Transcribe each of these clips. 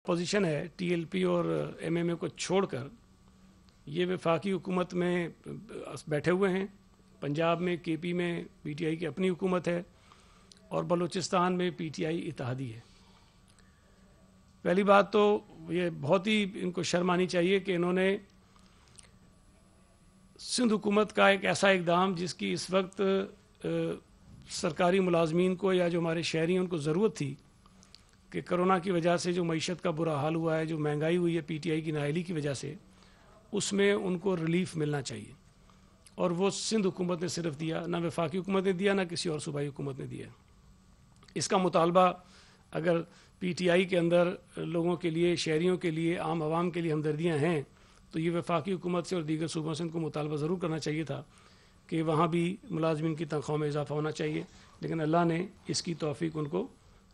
Position ہے T L P اور M M اے کو چھوڑ کر یہ وفاقی حکومت میں بیٹھے ہوئے ہیں. پنجاب میں کے پی میں پی ٹی آئی کی اپنی حکومت ہے اور بلوچستان میں پی ٹی آئی اتحادی ہے. پہلی بات تو یہ بہت ہی ان کو شرم آنی چاہیے کہ انہوں نے سندھ حکومت کا ایک ایسا اقدام جس کی اس وقت سرکاری ملازمین کو یا جو ہمارے شہری ہیں ان کو ضرورت تھی کہ کرونا کی وجہ سے جو معیشت کا برا حال ہوا ہے, جو مہنگائی ہوئی ہے پی ٹی آئی کی نااہلی کی وجہ سے, اس میں ان کو ریلیف ملنا چاہیے, اور وہ سندھ حکومت نے صرف دیا, نہ وفاقی حکومت نے دیا نہ کسی اور صوبائی حکومت نے دیا. اس کا مطالبہ اگر پی ٹی آئی کے اندر لوگوں کے لیے, شہریوں کے لیے, عام عوام کے لیے ہمدردیاں ہیں تو یہ وفاقی حکومت سے اور دیگر صوبوں سے ان کو مطالبہ ضرور کرنا چاہیے تھا کہ وہاں بھی ملازمین کی تنخواہوں میں اضافہ ہونا چاہیے, لیکن اللہ نے اس کی توفیق ان کو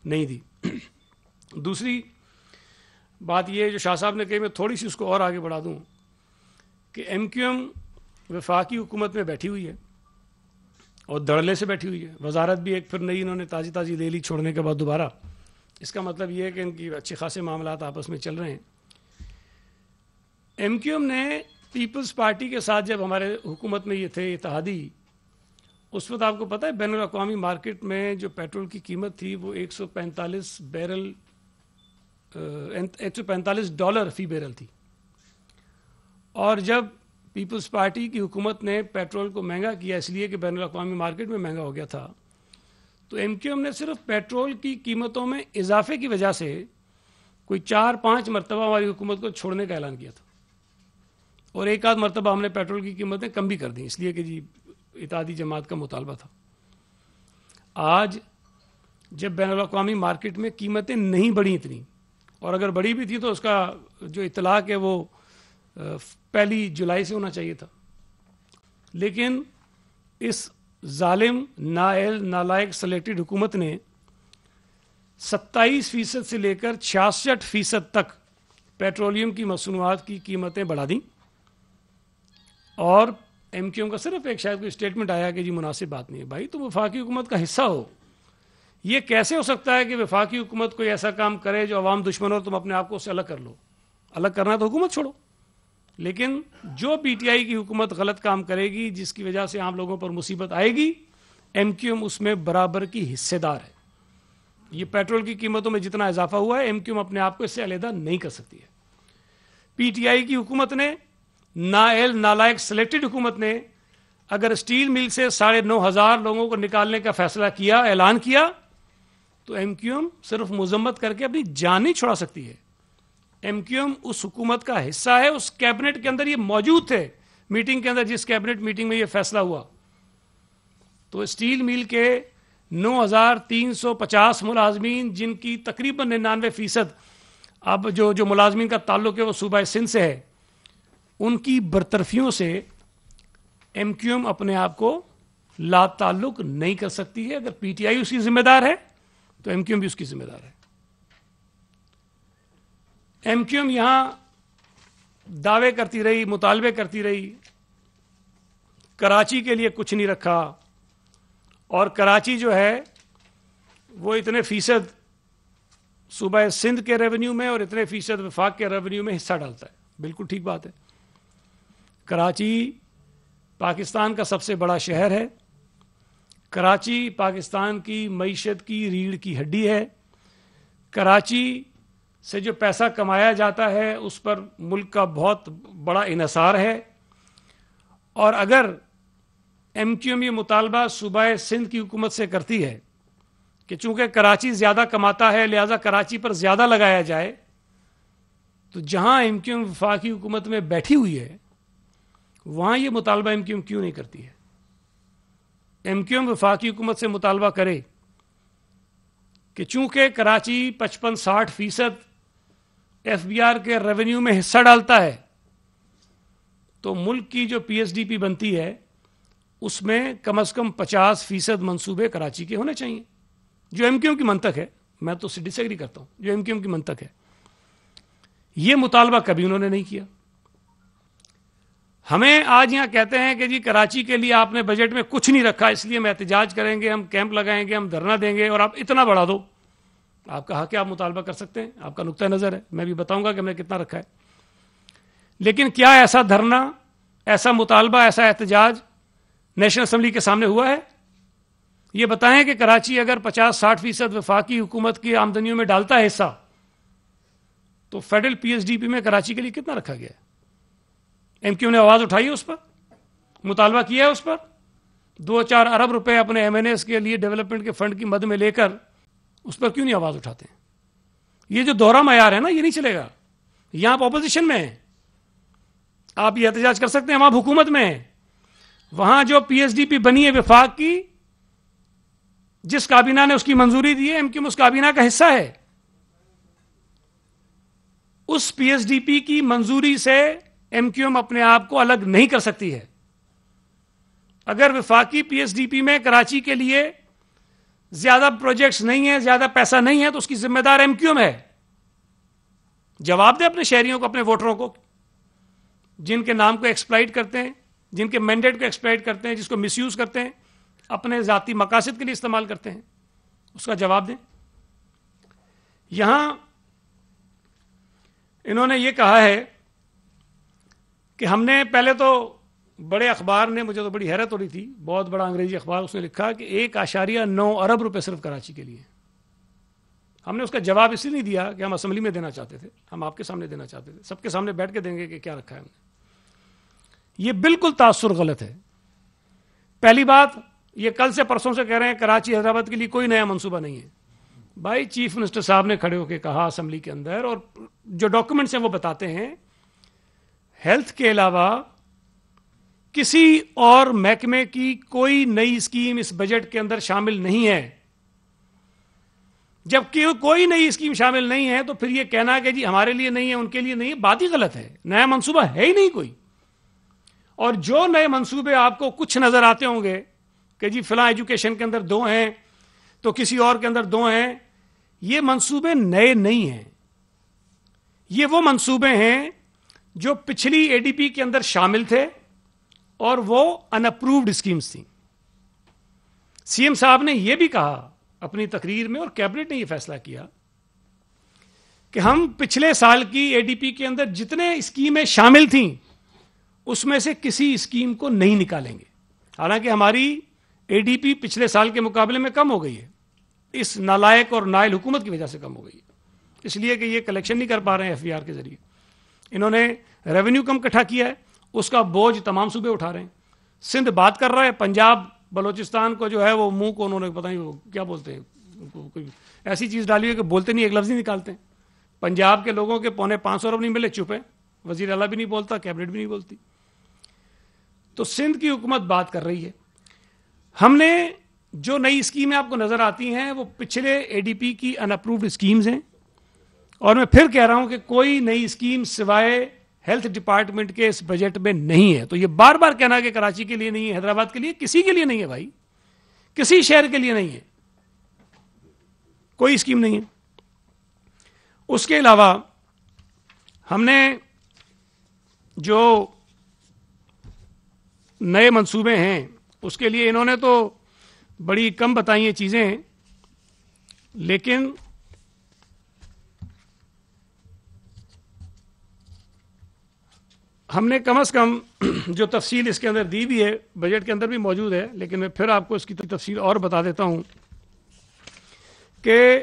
نہیں دی. دوسری بات یہ جو شاہ صاحب نے کہی, میں تھوڑی سی اس کو اور آگے بڑھا دوں کہ ایم کیو ایم وفاقی حکومت میں بیٹھی ہوئی ہے اور دھڑلے سے بیٹھی ہوئی ہے. وزارت بھی ایک پھر نئی انہوں نے تازی لے لی چھوڑنے کے بعد دوبارہ. اس کا مطلب یہ ہے کہ ان کی اچھے خاصے معاملات آپس میں چل رہے ہیں. ایم کیو ایم نے پیپلز پارٹی کے ساتھ جب ہمارے حکومت میں یہ تھے اتحادی, اس وقت آپ کو پتہ ہے بین الاقوامی مارکیٹ میں جو پیٹرول کی قیمت تھی وہ $145 فی بیرل تھی, اور جب پیپلز پارٹی کی حکومت نے پیٹرول کو مہنگا کیا اس لیے کہ بین الاقوامی مارکیٹ میں مہنگا ہو گیا تھا, تو ایم کیو ایم نے صرف پیٹرول کی قیمتوں میں اضافے کی وجہ سے کوئی 4-5 مرتبہ ہماری حکومت کو چھوڑنے کا اعلان کیا تھا, اور ایک آدھ مرتبہ ہم نے پیٹرول کی قیمتیں کم بھی کر دیں اس لیے کہ جی اتحادی جماعت کا مطالبہ تھا. آج جب بین الاقوامی مارکیٹ میں قیمتیں نہیں بڑھی اتنی, اور اگر بڑھی بھی تھی تو اس کا جو اطلاق ہے وہ 1 جولائی سے ہونا چاہیے تھا, لیکن اس ظالم نااہل نالائق سلیکٹڈ حکومت نے 27% سے لے کر 66% تک پیٹرولیم کی مصنوعات کی قیمتیں بڑھا دیں, اور ایم کیو ایم کا صرف ایک شاید کوئی اسٹیٹمنٹ آیا کہ جی مناسب بات نہیں ہے. بھائی تم وفاقی حکومت کا حصہ ہو, یہ کیسے ہو سکتا ہے کہ وفاقی حکومت کوئی ایسا کام کرے جو عوام دشمن ہو, تم اپنے آپ کو اس سے الگ کر لو. الگ کرنا تو حکومت چھوڑو, لیکن جو پی ٹی آئی کی حکومت غلط کام کرے گی جس کی وجہ سے عام لوگوں پر مصیبت آئے گی, ایم کیو ایم اس میں برابر کی حصے دار ہے. یہ پیٹرول کی قیمتوں میں جتنا اضافہ ہوا ہے ایم کیو ایم اپنے آپ کو اس سے علیحدہ نہیں کر سکتی ہے. پی ٹی آئی کی حکومت نے, نااہل نالائق سلیکٹڈ حکومت نے, اگر اسٹیل مل سے 9,500 لوگوں کو نکالنے کا فیصلہ کیا, اعلان کیا, تو ایم کیو ایم صرف مذمت کر کے اپنی جان نہیں چھڑا سکتی ہے. ایم کیو ایم اس حکومت کا حصہ ہے, اس کیبنٹ کے اندر یہ موجود تھے میٹنگ کے اندر, جس کیبنٹ میٹنگ میں یہ فیصلہ ہوا. تو اسٹیل مل کے 9,350 ملازمین, جن کی تقریباً 99% اب جو ملازمین کا تعلق ہے وہ صوبہ سندھ سے ہے, ان کی برطرفیوں سے ایم کیو ایم اپنے آپ کو لا تعلق نہیں کر سکتی ہے. اگر پی ٹی آئی اس کی ذمہ دار ہے تو ایم کیو ایم بھی اس کی ذمہ دار ہے. ایم کیو ایم یہاں دعوے کرتی رہی, مطالبے کرتی رہی, کراچی کے لیے کچھ نہیں رکھا, اور کراچی جو ہے وہ اتنے فیصد صوبہ سندھ کے ریونیو میں اور اتنے فیصد وفاق کے ریونیو میں حصہ ڈالتا ہے. بالکل ٹھیک بات ہے. کراچی پاکستان کا سب سے بڑا شہر ہے, کراچی پاکستان کی معیشت کی ریڑھ کی ہڈی ہے, کراچی سے جو پیسہ کمایا جاتا ہے اس پر ملک کا بہت بڑا انحصار ہے. اور اگر ایم کیو ایم یہ مطالبہ صوبہ سندھ کی حکومت سے کرتی ہے کہ چونکہ کراچی زیادہ کماتا ہے لہذا کراچی پر زیادہ لگایا جائے, تو جہاں ایم کیو ایم وفاقی حکومت میں بیٹھی ہوئی ہے وہاں یہ مطالبہ ایم کیو ایم کیوں نہیں کرتی ہے؟ ایم کیو ایم وفاقی حکومت سے مطالبہ کرے کہ چونکہ کراچی 55-60% ایف بی آر کے ریونیو میں حصہ ڈالتا ہے, تو ملک کی جو پی ایس ڈی پی بنتی ہے اس میں کم از کم 50% منصوبے کراچی کے ہونے چاہیے, جو ایم کیو ایم کی منطق ہے. میں تو اس سے ڈس ایگری کرتا ہوں, جو ایم کیو ایم کی منطق ہے. یہ مطالبہ کبھی انہوں نے نہیں کیا. ہمیں آج یہاں کہتے ہیں کہ جی کراچی کے لیے آپ نے بجٹ میں کچھ نہیں رکھا, اس لیے ہم احتجاج کریں گے, ہم کیمپ لگائیں گے, ہم دھرنا دیں گے, اور آپ اتنا بڑھا دو. آپ کہا کہ آپ مطالبہ کر سکتے ہیں, آپ کا نقطہ نظر ہے, میں بھی بتاؤں گا کہ ہم نے کتنا رکھا ہے. لیکن کیا ایسا دھرنا, ایسا مطالبہ, ایسا احتجاج نیشنل اسمبلی کے سامنے ہوا ہے؟ یہ بتائیں کہ کراچی اگر 50-60% وفاقی حکومت کی آمدنیوں میں ڈالتا ہے حصہ, تو federal P S D P میں کراچی کے لیے کتنا رکھا گیا ہے؟ ایم کیو نے آواز اٹھائی ہے اس پر, مطالبہ کیا ہے اس پر. 2-4 ارب روپے اپنے ایم این ایس کے لیے ڈیولپمنٹ کے فنڈ کی مد میں لے کر اس پر کیوں نہیں آواز اٹھاتے ہیں؟ یہ جو دوہرا معیار ہے نا, یہ نہیں چلے گا. یہاں آپ اپوزیشن میں ہیں, آپ یہ احتجاج کر سکتے ہیں, وہاں حکومت میں ہیں. وہاں جو پی ایس ڈی پی بنی ہے وفاق کی, جس کابینہ نے اس کی منظوری دی ہے, ایم کیو ایم اس کابینہ کا حصہ ہے. اس پی ایس ڈی پی کی منظوری سے ایم کیو ایم اپنے آپ کو الگ نہیں کر سکتی ہے. اگر وفاقی پی ایس ڈی پی میں کراچی کے لیے زیادہ پروجیکٹس نہیں ہیں, زیادہ پیسہ نہیں ہے, تو اس کی ذمہ دار ایم کیو ایم ہے. جواب دے اپنے شہریوں کو, اپنے ووٹروں کو, جن کے نام کو ایکسپلائٹ کرتے ہیں, جن کے مینڈیٹ کو ایکسپلائٹ کرتے ہیں, جس کو مس یوز کرتے ہیں, اپنے ذاتی مقاصد کے لیے استعمال کرتے ہیں. اس کا جواب دیں. یہاں انہوں نے یہ کہا ہے کہ ہم نے پہلے تو بڑے اخبار نے, مجھے تو بڑی حیرت ہو رہی تھی, بہت بڑا انگریزی اخبار, اس نے لکھا کہ 1.9 ارب روپے صرف کراچی کے لیے. ہم نے اس کا جواب اس لیے نہیں دیا کہ ہم اسمبلی میں دینا چاہتے تھے, ہم آپ کے سامنے دینا چاہتے تھے, سب کے سامنے بیٹھ کے دیں گے کہ کیا رکھا ہے ہم نے. یہ بالکل تاثر غلط ہے. پہلی بات, یہ کل سے پرسوں سے کہہ رہے ہیں کراچی حیدرآباد کے لیے کوئی نیا منصوبہ نہیں ہے. بھائی چیف منسٹر صاحب نے کھڑے ہو کے کہا اسمبلی کے اندر, اور جو ڈاکومنٹس ہیں وہ بتاتے ہیں, ہیلتھ کے علاوہ کسی اور محکمے کی کوئی نئی اسکیم اس بجٹ کے اندر شامل نہیں ہے. جب کہ کوئی نئی اسکیم شامل نہیں ہے تو پھر یہ کہنا کہ جی ہمارے لیے نہیں ہے, ان کے لیے نہیں ہے, بات ہی غلط ہے. نیا منصوبہ ہے ہی نہیں کوئی. اور جو نئے منصوبے آپ کو کچھ نظر آتے ہوں گے کہ جی فلاں ایجوکیشن کے اندر 2 ہیں تو کسی اور کے اندر 2 ہیں, یہ منصوبے نئے نہیں ہیں. یہ وہ منصوبے ہیں جو پچھلی اے ڈی پی کے اندر شامل تھے اور وہ ان اپرووڈ اسکیمز تھیں. سی ایم صاحب نے یہ بھی کہا اپنی تقریر میں, اور کیبنٹ نے یہ فیصلہ کیا کہ ہم پچھلے سال کی اے ڈی پی کے اندر جتنے اسکیمیں شامل تھیں اس میں سے کسی اسکیم کو نہیں نکالیں گے. حالانکہ ہماری اے ڈی پی پچھلے سال کے مقابلے میں کم ہو گئی ہے, اس نالائق اور نائل حکومت کی وجہ سے کم ہو گئی ہے, اس لیے کہ یہ کلیکشن نہیں کر پا رہے ہیں ایف بی آر کے ذریعے. انہوں نے ریونیو کم اکٹھا کیا ہے, اس کا بوجھ تمام صوبے اٹھا رہے ہیں. سندھ بات کر رہا ہے, پنجاب بلوچستان کو جو ہے وہ منہ کو انہوں نے پتہ نہیں وہ کیا بولتے ہیں, کوئی ایسی چیز ڈالی ہے کہ بولتے نہیں, ایک لفظ نہیں نکالتے ہیں. پنجاب کے لوگوں کے 550 ارب نہیں ملے, چپ ہے, وزیر اعلیٰ بھی نہیں بولتا, کیبنٹ بھی نہیں بولتی. تو سندھ کی حکومت بات کر رہی ہے. ہم نے جو نئی اسکیمیں آپ کو نظر آتی ہیں وہ پچھلے اے ڈی پی کی ان اپرووڈ اسکیمز ہیں, اور میں پھر کہہ رہا ہوں کہ کوئی نئی اسکیم سوائے ہیلتھ ڈپارٹمنٹ کے اس بجٹ میں نہیں ہے. تو یہ بار بار کہنا کہ کراچی کے لیے نہیں ہے, حیدرآباد کے لیے, کسی کے لیے نہیں ہے بھائی, کسی شہر کے لیے نہیں ہے, کوئی اسکیم نہیں ہے. اس کے علاوہ ہم نے جو نئے منصوبے ہیں اس کے لیے انہوں نے تو بڑی کم بتائی ہیں چیزیں, لیکن ہم نے کم از کم جو تفصیل اس کے اندر دی بھی ہے, بجٹ کے اندر بھی موجود ہے, لیکن میں پھر آپ کو اس کی تفصیل اور بتا دیتا ہوں کہ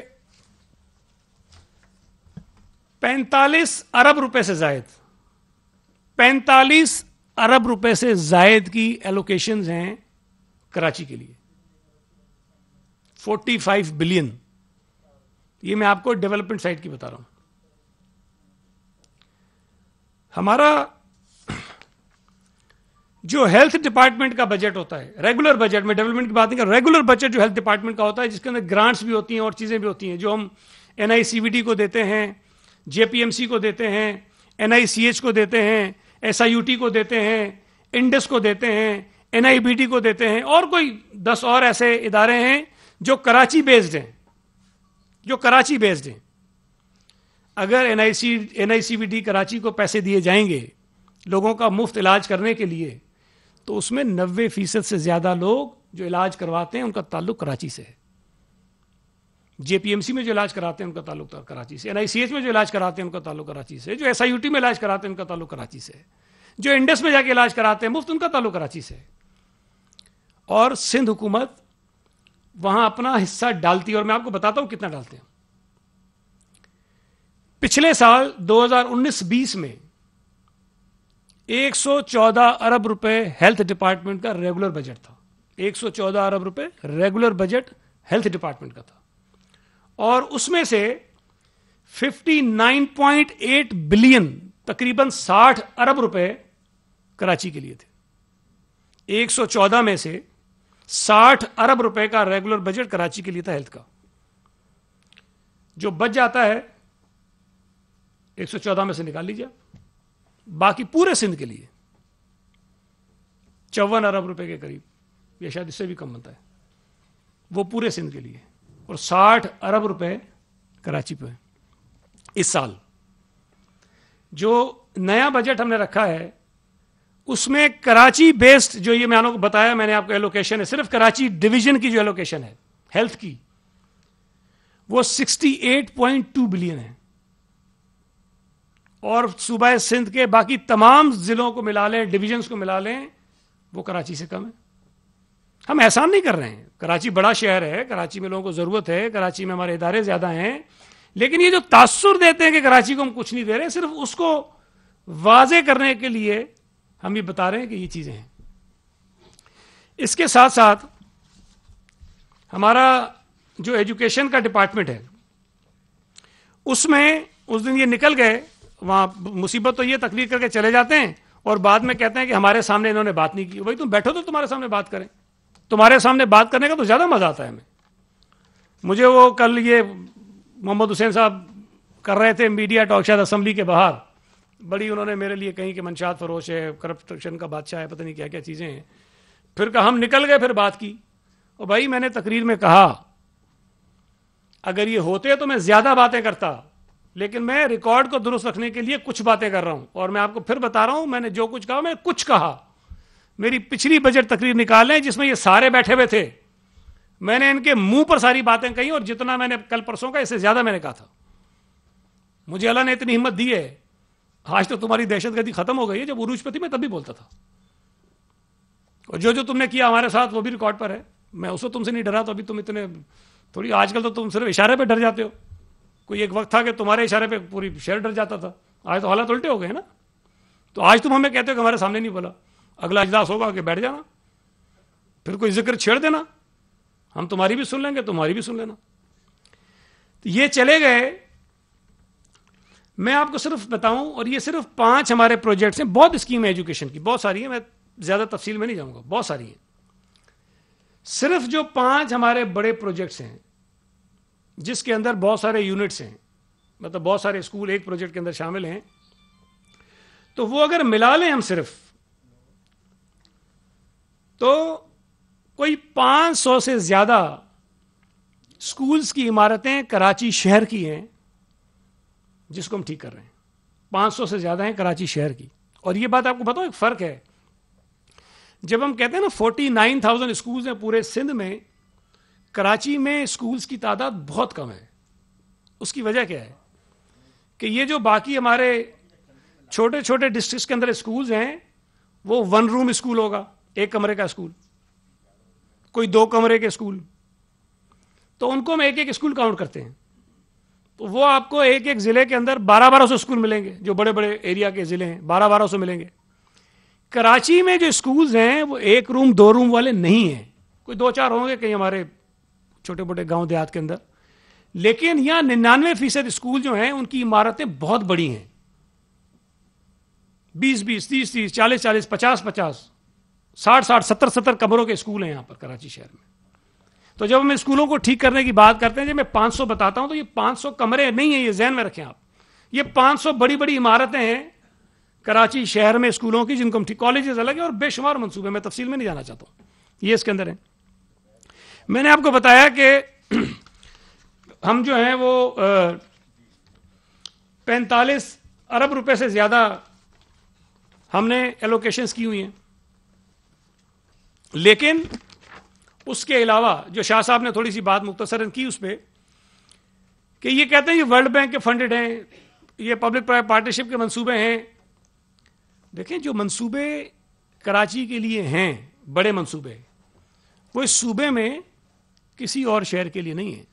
45 ارب روپے سے زائد 45 ارب روپے سے زائد کی ایلوکیشنز ہیں کراچی کے لیے. 45 بلین, یہ میں آپ کو ڈیولپمنٹ سائٹ کی بتا رہا ہوں. ہمارا جو ہیلتھ ڈپارٹمنٹ کا بجٹ ہوتا ہے, ریگولر بجٹ میں ڈیولپمنٹ کی بات نہیں کر, ریگولر بجٹ جو ہیلتھ ڈپارٹمنٹ کا ہوتا ہے, جس کے اندر گرانٹس بھی ہوتی ہیں اور چیزیں بھی ہوتی ہیں, جو ہم این آئی سی وی ڈی کو دیتے ہیں, جے پی ایم سی کو دیتے ہیں, این آئی سی ایچ کو دیتے ہیں, ایس آئی یو ٹی کو دیتے ہیں, انڈس کو دیتے ہیں, این آئی بی ٹی کو دیتے ہیں, اور کوئی 10 اور ایسے ادارے ہیں جو کراچی بیسڈ ہیں, جو کراچی بیسڈ ہیں. اگر این آئی سی وی ڈی کراچی کو پیسے دیے جائیں گے لوگوں کا مفت علاج کرنے کے لیے, تو اس میں 90% سے زیادہ لوگ جو علاج کرواتے ہیں ان کا تعلق کراچی سے ہے. جے پی ایم سی میں جو علاج کراتے ہیں ان کا تعلق کراچی سے, NICH میں جو علاج کراتے ہیں ان کا تعلق کراچی سے, جو SIUT میں علاج کراتے ہیں ان کا تعلق کراچی سے, جو انڈس میں جا کے علاج کراتے ہیں مفت ان کا تعلق کراچی سے. اور سندھ حکومت وہاں اپنا حصہ ڈالتی ہے, اور میں آپ کو بتاتا ہوں کتنا ڈالتے ہیں. پچھلے سال 2019-20 میں 114 ارب روپے ہیلتھ ڈپارٹمنٹ کا ریگولر بجٹ تھا. 114 ارب روپے ریگولر بجٹ ہیلتھ ڈپارٹمنٹ کا تھا, اور اس میں سے 59.8 بلین تقریباً 60 ارب روپے کراچی کے لیے تھے. 114 میں سے 60 ارب روپے کا ریگولر بجٹ کراچی کے لیے تھا ہیلتھ کا. جو بچ جاتا ہے 114 میں سے نکال لیجیے, باقی پورے سندھ کے لیے 54 ارب روپے کے قریب, یا شاید اس سے بھی کم بنتا ہے, وہ پورے سندھ کے لیے, اور 60 ارب روپے کراچی پہ. اس سال جو نیا بجٹ ہم نے رکھا ہے اس میں کراچی بیسڈ جو یہ میں آپ کو بتایا, میں نے آپ کو ایلوکیشن ہے, صرف کراچی ڈویژن کی جو ایلوکیشن ہے ہیلتھ کی وہ 68.2 بلین ہے, اور صوبہ سندھ کے باقی تمام ضلعوں کو ملا لیں, ڈویژنز کو ملا لیں, وہ کراچی سے کم ہے. ہم احسان نہیں کر رہے ہیں, کراچی بڑا شہر ہے, کراچی میں لوگوں کو ضرورت ہے, کراچی میں ہمارے ادارے زیادہ ہیں, لیکن یہ جو تاثر دیتے ہیں کہ کراچی کو ہم کچھ نہیں دے رہے, صرف اس کو واضح کرنے کے لیے ہم یہ بتا رہے ہیں کہ یہ چیزیں ہیں. اس کے ساتھ ساتھ ہمارا جو ایجوکیشن کا ڈپارٹمنٹ ہے اس میں اس دن یہ نکل گئے, وہاں مصیبت تو یہ تقریر کر کے چلے جاتے ہیں اور بعد میں کہتے ہیں کہ ہمارے سامنے انہوں نے بات نہیں کی. بھائی تم بیٹھو تو تمہارے سامنے بات کریں, تمہارے سامنے بات کرنے کا تو زیادہ مزہ آتا ہے ہمیں. مجھے وہ کل یہ محمد حسین صاحب کر رہے تھے میڈیا ٹاک شاید اسمبلی کے باہر, بڑی انہوں نے میرے لیے کہیں کہ منشیات فروش ہے, کرپشن کا بادشاہ ہے, پتہ نہیں کیا کیا چیزیں ہیں. پھر کہ ہم نکل گئے, پھر بات کی. اور بھائی میں نے تقریر میں کہا اگر یہ ہوتے تو میں زیادہ باتیں کرتا, لیکن میں ریکارڈ کو درست رکھنے کے لیے کچھ باتیں کر رہا ہوں, اور میں آپ کو پھر بتا رہا ہوں میں نے جو کچھ کہا میں کچھ کہا. میری پچھلی بجٹ تقریر نکالیں جس میں یہ سارے بیٹھے ہوئے تھے, میں نے ان کے منہ پر ساری باتیں کہی, اور جتنا میں نے کل پرسوں کا اس سے زیادہ میں نے کہا تھا. مجھے اللہ نے اتنی ہمت دی ہے, آج تو تمہاری دہشت گردی ختم ہو گئی ہے, جب عروج پہ تھی میں تب بھی بولتا تھا, اور جو جو تم نے کیا ہمارے ساتھ وہ بھی ریکارڈ پر ہے. میں اس وقت تم سے نہیں ڈرا, تو ابھی تم اتنے تھوڑی, آج کل تو تم صرف اشارے پہ ڈر جاتے ہو. کوئی ایک وقت تھا کہ تمہارے اشارے پہ پوری شہر ڈر جاتا تھا, آج تو حالات الٹے ہو گئے نا. تو آج تم ہمیں کہتے ہو کہ ہمارے سامنے نہیں بولا, اگلا اجلاس ہوگا کہ بیٹھ جانا, پھر کوئی ذکر چھیڑ دینا, ہم تمہاری بھی سن لیں گے, تمہاری بھی سن لینا. تو یہ چلے گئے. میں آپ کو صرف بتاؤں, اور یہ صرف 5 ہمارے پروجیکٹس ہیں, بہت اسکیم ہے ایجوکیشن کی, بہت ساری ہیں, میں زیادہ تفصیل میں نہیں جاؤں گا, بہت ساری ہیں. صرف جو 5 ہمارے بڑے پروجیکٹس ہیں جس کے اندر بہت سارے یونٹس ہیں, مطلب بہت سارے اسکول ایک پروجیکٹ کے اندر شامل ہیں, تو وہ اگر ملا لیں ہم صرف, تو کوئی 500 سے زیادہ اسکولز کی عمارتیں کراچی شہر کی ہیں جس کو ہم ٹھیک کر رہے ہیں. 500 سے زیادہ ہیں کراچی شہر کی. اور یہ بات آپ کو بتاؤ, ایک فرق ہے, جب ہم کہتے ہیں نا 49,000 اسکولز ہیں پورے سندھ میں, کراچی میں اسکولز کی تعداد بہت کم ہے. اس کی وجہ کیا ہے کہ یہ جو باقی ہمارے چھوٹے چھوٹے ڈسٹرکٹس کے اندر اسکولز ہیں وہ 1 روم اسکول ہوگا, 1 کمرے کا اسکول, کوئی 2 کمرے کے اسکول, تو ان کو ہم ایک اسکول کاؤنٹ کرتے ہیں. تو وہ آپ کو ایک ضلع کے اندر 1200 اسکول ملیں گے, جو بڑے بڑے ایریا کے ضلع ہیں 1200 ملیں گے. کراچی میں جو اسکولز ہیں وہ 1 روم 2 روم والے نہیں ہیں, کوئی 2-4 ہوں گے کہیں ہمارے چھوٹے موٹے گاؤں دیہات کے اندر, لیکن یہاں 99% اسکول جو ہیں ان کی عمارتیں بہت بڑی ہیں, 20-20, 30-30, 40-40, 50-50, 60-60, 70-70 کمروں کے اسکول ہیں یہاں پر کراچی شہر میں. تو جب ہم اسکولوں کو ٹھیک کرنے کی بات کرتے ہیں, جب میں 500 بتاتا ہوں تو یہ 500 کمرے نہیں ہیں, یہ ذہن میں رکھیں آپ, یہ 500 بڑی بڑی عمارتیں ہیں کراچی شہر میں اسکولوں کی, جن کو ہم ٹھیک, کالجز الگ ہیں اور بے شمار منصوبے, میں تفصیل میں نہیں جانا چاہتا ہوں, یہ اس کے اندر ہیں. میں نے آپ کو بتایا کہ ہم جو ہیں وہ 45 ارب روپے سے زیادہ ہم نے ایلوکیشنز کی ہوئی ہیں, لیکن اس کے علاوہ جو شاہ صاحب نے تھوڑی سی بات مختصراً کی اس پہ, کہ یہ کہتے ہیں یہ ورلڈ بینک کے فنڈڈ ہیں, یہ پبلک پرائیویٹ پارٹنرشپ کے منصوبے ہیں. دیکھیں جو منصوبے کراچی کے لیے ہیں بڑے منصوبے, وہ اس صوبے میں کسی اور شہر کے لیے نہیں ہے.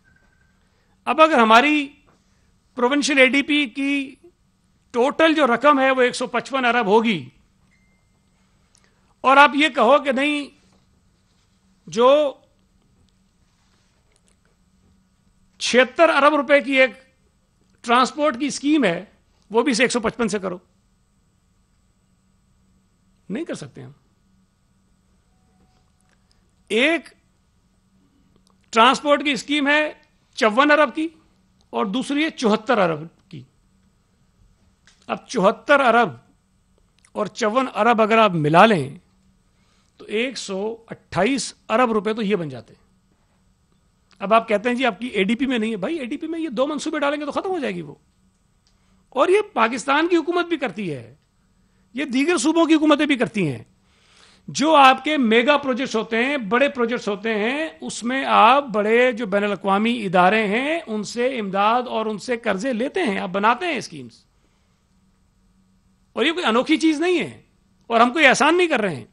اب اگر ہماری پروونشل اے ڈی پی کی ٹوٹل جو رقم ہے وہ 155 ارب ہوگی, اور آپ یہ کہو کہ نہیں جو 76 ارب روپے کی ایک ٹرانسپورٹ کی اسکیم ہے وہ بھی 155 سے کرو, نہیں کر سکتے ہم. ایک ٹرانسپورٹ کی اسکیم ہے 54 ارب کی اور دوسری ہے 74 ارب کی. اب 74 ارب اور 54 ارب اگر آپ ملا لیں تو 128 ارب روپے تو یہ بن جاتے ہیں. اب آپ کہتے ہیں جی آپ کی اے ڈی پی میں نہیں ہے. بھائی اے ڈی پی میں یہ 2 منصوبے ڈالیں گے تو ختم ہو جائے گی وہ, اور یہ پاکستان کی حکومت بھی کرتی ہے, یہ دیگر صوبوں کی حکومتیں بھی کرتی ہیں. جو آپ کے میگا پروجیکٹس ہوتے ہیں, بڑے پروجیکٹس ہوتے ہیں, اس میں آپ بڑے جو بین الاقوامی ادارے ہیں ان سے امداد اور ان سے قرضے لیتے ہیں, آپ بناتے ہیں اسکیمز, اور یہ کوئی انوکھی چیز نہیں ہے اور ہم کوئی احسان نہیں کر رہے ہیں.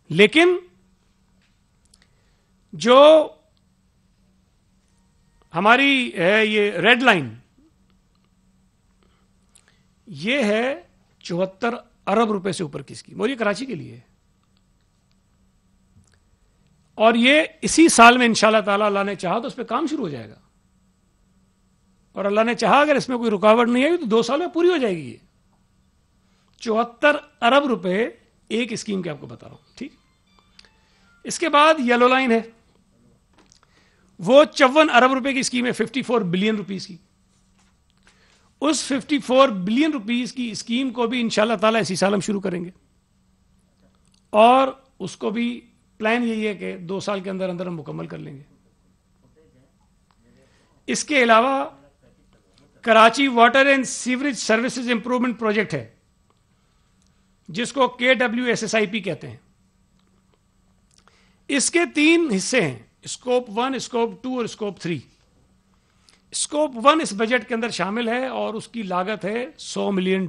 لیکن جو ہماری ہے یہ ریڈ لائن, یہ ہے 74 ارب روپے سے اوپر کی اسکیم, اور یہ کراچی کے لیے ہے. اور یہ اسی سال میں انشاءاللہ تعالی اللہ نے چاہا تو اس پہ کام شروع ہو جائے گا, اور اللہ نے چاہا اگر اس میں کوئی رکاوٹ نہیں آئی تو 2 سال میں پوری ہو جائے گی. یہ 74 ارب روپے ایک اسکیم کے آپ کو بتا رہا ہوں. ٹھیک, اس کے بعد یلو لائن ہے, وہ 54 ارب روپے کی اسکیم ہے, 54 بلین روپیز کی. اس 54 بلین روپیز کی اسکیم کو بھی انشاءاللہ تعالی اسی سال ہم شروع کریں گے, اور اس کو بھی پلان یہی ہے کہ 2 سال کے اندر اندر ہم مکمل کر لیں گے. اس کے علاوہ Karachi water and sewerage services improvement project ہے جس کو KWSSIP کہتے ہیں. اس کے 3 حصے ہیں, اسکوپ 1, اسکوپ 2 اور اسکوپ 3. اسکوپ 1 اس بجٹ کے اندر شامل ہے اور اس کی لاگت ہے $100 ملین.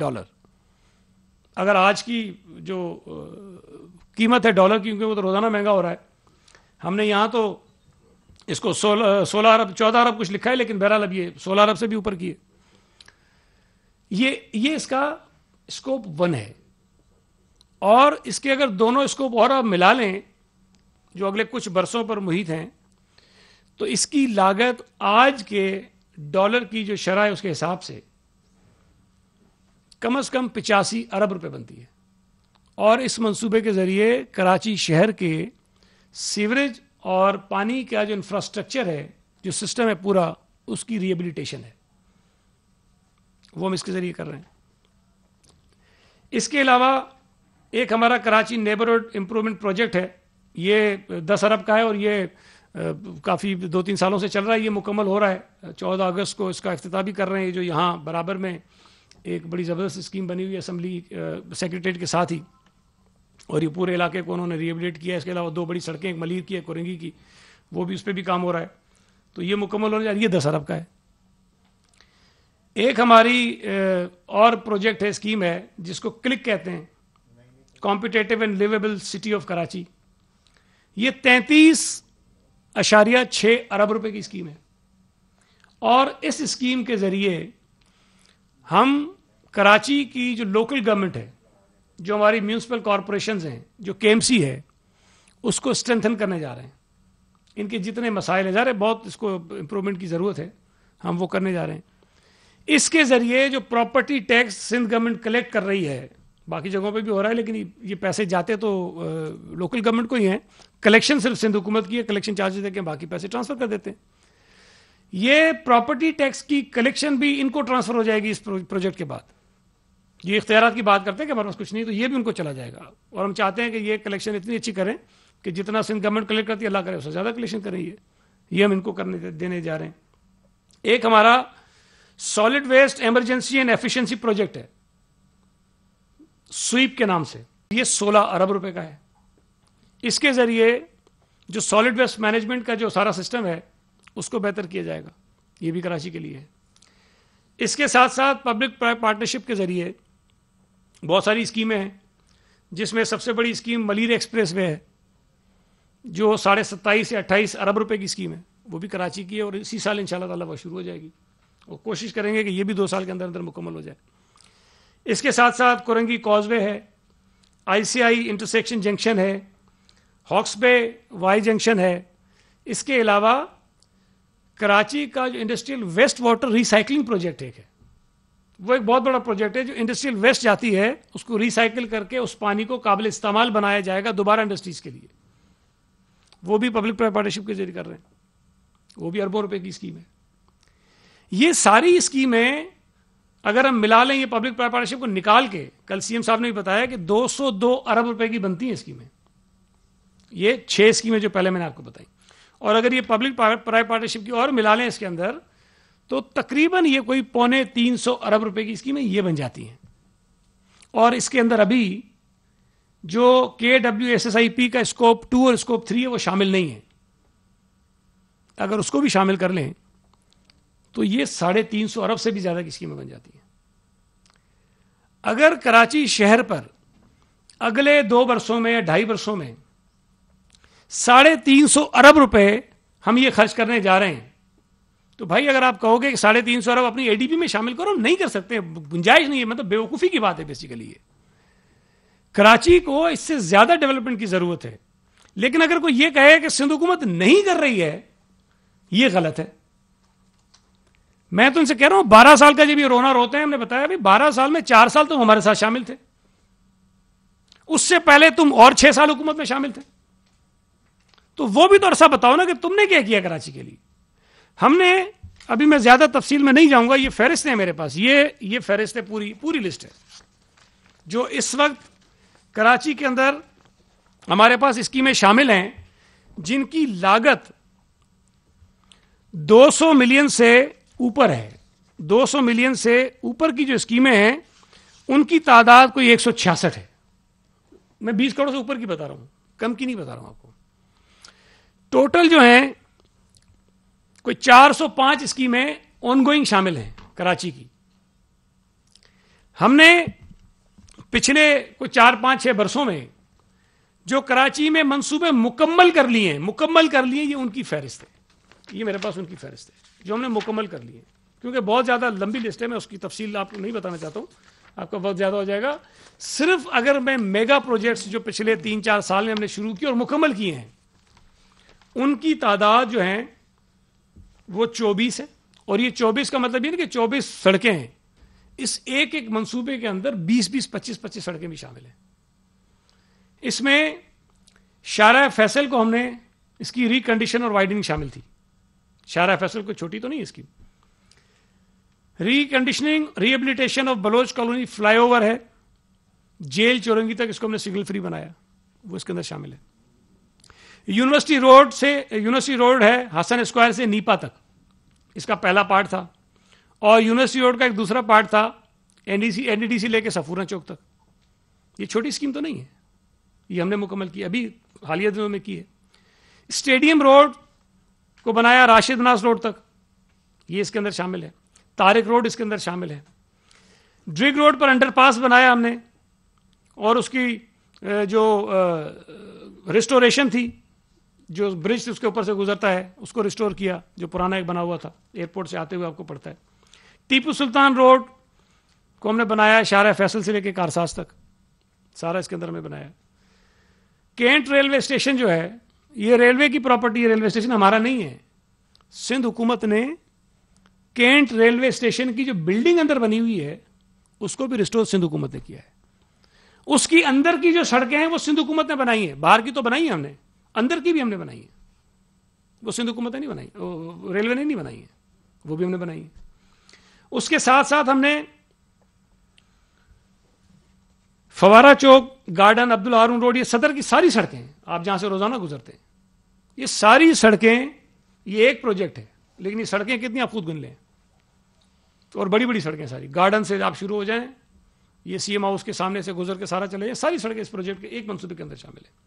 اگر آج کی جو قیمت ہے ڈالر کی, کیونکہ وہ تو روزانہ مہنگا ہو رہا ہے, ہم نے یہاں تو اس کو 16 ارب 14 ارب کچھ لکھا ہے, لیکن بہرحال اب یہ 16 ارب سے بھی اوپر کی ہے. یہ اس کا اسکوپ 1 ہے, اور اس کے اگر دونوں اسکوپ اور آپ ملا لیں جو اگلے کچھ برسوں پر محیط ہیں, تو اس کی لاگت آج کے ڈالر کی جو شرح ہے اس کے حساب سے کم از کم 85 ارب روپے بنتی ہے. اور اس منصوبے کے ذریعے کراچی شہر کے سیوریج اور پانی کا جو انفراسٹرکچر ہے, جو سسٹم ہے پورا, اس کی ریہیبلیٹیشن ہے, وہ ہم اس کے ذریعے کر رہے ہیں. اس کے علاوہ ایک ہمارا کراچی نیبرہڈ امپروومنٹ پروجیکٹ ہے, یہ 10 ارب کا ہے اور یہ کافی 2-3 سالوں سے چل رہا ہے. یہ مکمل ہو رہا ہے, 14 اگست کو اس کا افتتاح بھی کر رہے ہیں. جو یہاں برابر میں ایک بڑی زبردست اسکیم بنی ہوئی ہے اسمبلی سیکریٹریٹ کے ساتھ ہی, اور یہ پورے علاقے کو انہوں نے ریہیبلیٹ کیا. اس کے علاوہ 2 بڑی سڑکیں, ایک ملیر کی ایک کورنگی کی, وہ بھی اس پہ بھی کام ہو رہا ہے. تو یہ مکمل ہونے جا رہا ہے. یہ 10 ارب کا ہے. ایک ہماری اور پروجیکٹ ہے, اسکیم ہے جس کو کلک کہتے ہیں, competitive and liveable city of Karachi. یہ 33.6 ارب روپے کی اسکیم ہے, اور اس اسکیم کے ذریعے ہم کراچی کی جو لوکل گورنمنٹ ہے, جو ہماری میونسپل کارپوریشنز ہیں, جو KMC ہے, اس کو اسٹرینتھن کرنے جا رہے ہیں. ان کے جتنے مسائل ہیں, ظاہر ہے بہت اس کو امپروومنٹ کی ضرورت ہے, ہم وہ کرنے جا رہے ہیں. اس کے ذریعے جو property tax Sindh government collect کر رہی ہے, باقی جگہوں پہ بھی ہو رہا ہے, لیکن یہ پیسے جاتے تو لوکل گورنمنٹ کو ہی ہیں. کلیکشن صرف سندھ حکومت کی ہے, کلیکشن چارجز دے کے باقی پیسے ٹرانسفر کر دیتے ہیں. یہ پراپرٹی ٹیکس کی کلیکشن بھی ان کو ٹرانسفر ہو جائے گی اس پروجیکٹ کے بعد. یہ اختیارات کی بات کرتے ہیں کہ ہمارے پاس کچھ نہیں, تو یہ بھی ان کو چلا جائے گا. اور ہم چاہتے ہیں کہ یہ کلیکشن اتنی اچھی کریں کہ جتنا سندھ گورنمنٹ کلیکٹ کرتی ہے, اللہ کرے اس سے زیادہ کلیکشن کریں. یہ ہم ان کو کرنے دینے جا رہے ہیں. ایک ہمارا solid waste emergency and efficiency project ہے, سویپ کے نام سے. یہ 16 ارب روپے کا ہے. اس کے ذریعے جو سالڈ ویسٹ مینجمنٹ کا جو سارا سسٹم ہے اس کو بہتر کیا جائے گا. یہ بھی کراچی کے لیے ہے. اس کے ساتھ ساتھ پبلک پرائیویٹ پارٹنرشپ کے ذریعے بہت ساری اسکیمیں ہیں، جس میں سب سے بڑی اسکیم ملیر ایکسپریس وے ہے، جو 27.5 سے 28 ارب روپے کی اسکیم ہے. وہ بھی کراچی کی ہے اور اسی سال انشاءاللہ تعالیٰ وہ شروع ہو جائے گی، اور کوشش کریں گے کہ یہ بھی 2 سال کے اندر اندر مکمل ہو جائے. اس کے ساتھ ساتھ کورنگی کاز وے ہے، ICI انٹرسیکشن جنکشن ہے، ہاکس بے وائی جنکشن ہے. اس کے علاوہ کراچی کا جو industrial waste water recycling project ایک ہے، وہ ایک بہت بڑا پروجیکٹ ہے. جو انڈسٹریل ویسٹ جاتی ہے اس کو ریسائکل کر کے اس پانی کو قابل استعمال بنایا جائے گا دوبارہ انڈسٹریز کے لیے. وہ بھی پبلک پرائیویٹ پارٹنرشپ کے ذریعے کر رہے ہیں، وہ بھی اربوں روپے کی اسکیم ہے. یہ ساری اسکیمیں اگر ہم ملا لیں، یہ پبلک پرائیویٹ پارٹنرشپ کو نکال کے، کل CM صاحب نے بھی بتایا کہ 202 ارب روپے کی بنتی ہیں اسکیمیں. یہ 6 اسکیمیں جو پہلے میں نے آپ کو بتائی، اور اگر یہ پبلک پرائیویٹ پارٹنرشپ کی اور ملا لیں اس کے اندر، تو تقریباً یہ کوئی 2.25 ارب روپے کی اسکیمیں یہ بن جاتی ہیں. اور اس کے اندر ابھی جو KWSSIP کا اسکوپ 2 اور اسکوپ 3 ہے وہ شامل نہیں ہے. اگر اس کو بھی شامل کر لیں تو یہ 350 ارب سے بھی زیادہ کی اسکیمیں بن جاتی ہیں. اگر کراچی شہر پر اگلے 2 برسوں میں یا 2.5 برسوں میں 350 ارب روپے ہم یہ خرچ کرنے جا رہے ہیں، تو بھائی اگر آپ کہو گے کہ 350 ارب اپنی ADB میں شامل کرو، نہیں کر سکتے، گنجائش نہیں ہے. مطلب بیوقوفی کی بات ہے بیسیکلی. یہ کراچی کو اس سے زیادہ ڈیولپمنٹ کی ضرورت ہے. لیکن اگر کوئی یہ کہے کہ سندھ حکومت نہیں کر رہی ہے، یہ غلط ہے. میں تو ان سے کہہ رہا ہوں 12 سال کا جب یہ رونا روتے ہیں، ہم نے بتایا بھی 12 سال میں 4 سال تم ہمارے ساتھ شامل تھے، اس سے پہلے تم اور 6 سال حکومت میں شامل تھے. تو وہ بھی تو عرصہ بتاؤ نا کہ تم نے کیا کیا کراچی کے لیے. ہم نے ابھی میں زیادہ تفصیل میں نہیں جاؤں گا، یہ فہرست ہے میرے پاس، یہ فہرست ہے، پوری لسٹ ہے جو اس وقت کراچی کے اندر ہمارے پاس اسکیمیں شامل ہیں، جن کی لاگت 200 ملین سے اوپر ہے. 200 ملین سے اوپر کی جو اسکیمیں ہیں ان کی تعداد کوئی 166 ہے. میں 20 کروڑ سے اوپر کی بتا رہا ہوں، کم کی نہیں بتا رہا ہوں آپ کو. ٹوٹل جو ہیں کوئی 405 اسکیمیں آن گوئنگ شامل ہیں کراچی کی. ہم نے پچھلے کوئی 4-5-6 برسوں میں جو کراچی میں منصوبے مکمل کر لیے ہیں، یہ ان کی فہرست ہے. یہ میرے پاس ان کی فہرست ہے جو ہم نے مکمل کر لیے. کیونکہ بہت زیادہ لمبی لسٹ ہے، میں اس کی تفصیل آپ کو نہیں بتانا چاہتا ہوں، آپ کا وقت زیادہ ہو جائے گا. صرف اگر میں میگا پروجیکٹس جو پچھلے 3-4 سال میں ہم نے شروع کی اور مکمل کیے ہیں، ان کی تعداد جو ہیں وہ 24 ہے. اور یہ 24 کا مطلب یہ نہیں کہ 24 سڑکیں ہیں، اس ایک منصوبے کے اندر 20-20 25-25 سڑکیں بھی شامل ہیں. اس میں شارع فیصل کو ہم نے اس کی ریکنڈیشن اور وائڈنگ شامل تھی. شارع فیصل کو چھوٹی تو نہیں اس کی. Reconditioning rehabilitation of Baloch colony flyover ہے، جیل چورنگی تک اس کو ہم نے سگنل فری بنایا، وہ اس کے اندر شامل ہے. یونیورسٹی روڈ ہے حسن اسکوائر سے نیپا تک، اس کا پہلا پارٹ تھا. اور یونیورسٹی روڈ کا ایک دوسرا پارٹ تھا NDDC لے کے سفورہ چوک تک. یہ چھوٹی اسکیم تو نہیں ہے، یہ ہم نے مکمل کی، ابھی حالیہ دنوں میں کی ہے. اسٹیڈیم روڈ کو بنایا راشد ناز روڈ تک، یہ اس کے اندر شامل ہے. طارق روڈ اس کے اندر شامل ہے. ڈرگ روڈ پر انڈر پاس بنایا ہم نے، اور اس کی جو ریسٹوریشن تھی، جو برج اس کے اوپر سے گزرتا ہے اس کو ریسٹور کیا، جو پرانا ایک بنا ہوا تھا ایئرپورٹ سے آتے ہوئے آپ کو پڑتا ہے. ٹیپو سلطان روڈ کو ہم نے بنایا شارع فیصل سے لے کے کارساز تک، سارا اس کے اندر ہم نے بنایا. کینٹ ریلوے اسٹیشن جو ہے یہ ریلوے کی پراپرٹی ہے، ریلوے اسٹیشن ہمارا نہیں ہے. سندھ حکومت نے کینٹ ریلوے اسٹیشن کی جو بلڈنگ اندر بنی ہوئی ہے اس کو بھی ریسٹور سندھ حکومت نے کیا ہے. اس کی اندر کی جو سڑکیں ہیں وہ سندھ حکومت نے بنائی ہیں، باہر کی تو بنائی ہیں ہم نے، اندر کی بھی ہم نے بنائی ہیں. وہ سندھ حکومت نے نہیں بنائی، ریلوے نے نہیں بنائی ہیں، وہ بھی ہم نے بنائی ہیں. اس کے ساتھ ساتھ ہم نے فوارہ چوک، گارڈن، عبد الہارون روڈ، یہ صدر کی ساری سڑکیں، آپ جہاں سے روزانہ گزرتے ہیں، یہ ساری سڑکیں، یہ ایک پروجیکٹ ہے لیکن یہ سڑکیں کتنی آپ خود گن لیں، اور بڑی بڑی سڑکیں ساری. گارڈن سے آپ شروع ہو جائیں، یہ CM ہاؤس کے سامنے سے گزر کے سارا چلے جائیں، ساری سڑکیں اس پروجیکٹ کے ایک منصوبے کے اندر شامل ہیں.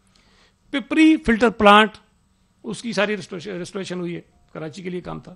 پپری فلٹر پلانٹ، اس کی ساری ریسٹوریشن ہوئی ہے، کراچی کے لیے کام تھا.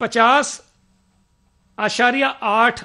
50.8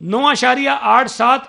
9.87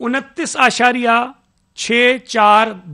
29.64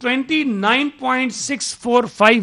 29.645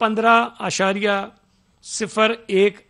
15.01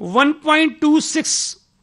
1.26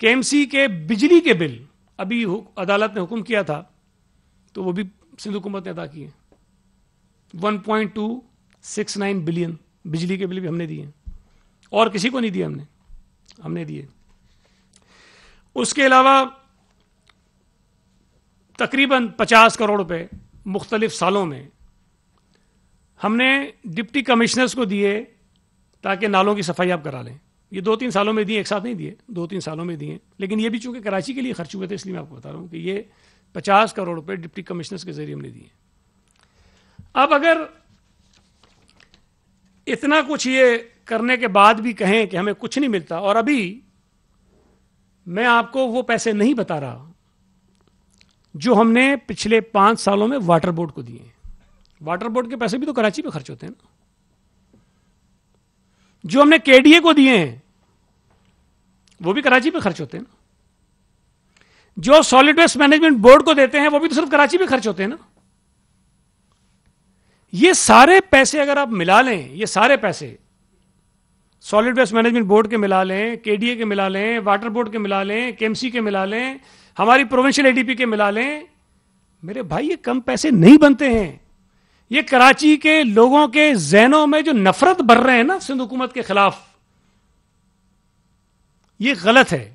KMC کے بجلی کے بل ابھی عدالت نے حکم کیا تھا تو وہ بھی سندھ حکومت نے ادا کیے. 1.269 بلین بجلی کے بل بھی ہم نے دیے, اور کسی کو نہیں دیے, ہم نے دیے. اس کے علاوہ تقریباً 50 کروڑ روپے مختلف سالوں میں ہم نے ڈپٹی کمشنرز کو دیے تاکہ نالوں کی صفائی آپ کرا لیں. یہ 2-3 سالوں میں دیے, ایک ساتھ نہیں دیے, 2-3 سالوں میں دیے. لیکن یہ بھی چونکہ کراچی کے لیے خرچ ہوئے تھے اس لیے میں آپ کو بتا رہا ہوں کہ یہ 50 کروڑ روپے ڈپٹی کمشنرز کے ذریعے ہم نے دیے. اب اگر اتنا کچھ یہ کرنے کے بعد بھی کہیں کہ ہمیں کچھ نہیں ملتا, اور ابھی میں آپ کو وہ پیسے نہیں بتا رہا جو ہم نے پچھلے 5 سالوں میں واٹر بورڈ کو دیے. واٹر بورڈ کے پیسے بھی تو کراچی پہ خرچ ہوتے ہیں نا. جو ہم نے KDA کو دیے ہیں وہ بھی کراچی پہ خرچ ہوتے ہیں نا. جو سالڈ ویسٹ مینجمنٹ بورڈ کو دیتے ہیں وہ بھی تو صرف کراچی پہ خرچ ہوتے ہیں نا. یہ سارے پیسے اگر آپ ملا لیں, یہ سارے پیسے سالڈ ویسٹ مینجمنٹ بورڈ کے ملا لیں, KDA کے ملا لیں, واٹر بورڈ کے ملا لیں, KMC کے ملا لیں, ہماری پروونشل ADP کے ملا لیں, میرے بھائی یہ کم پیسے نہیں بنتے ہیں. یہ کراچی کے لوگوں کے ذہنوں میں جو نفرت بھر رہے ہیں نا سندھ حکومت کے خلاف, یہ غلط ہے.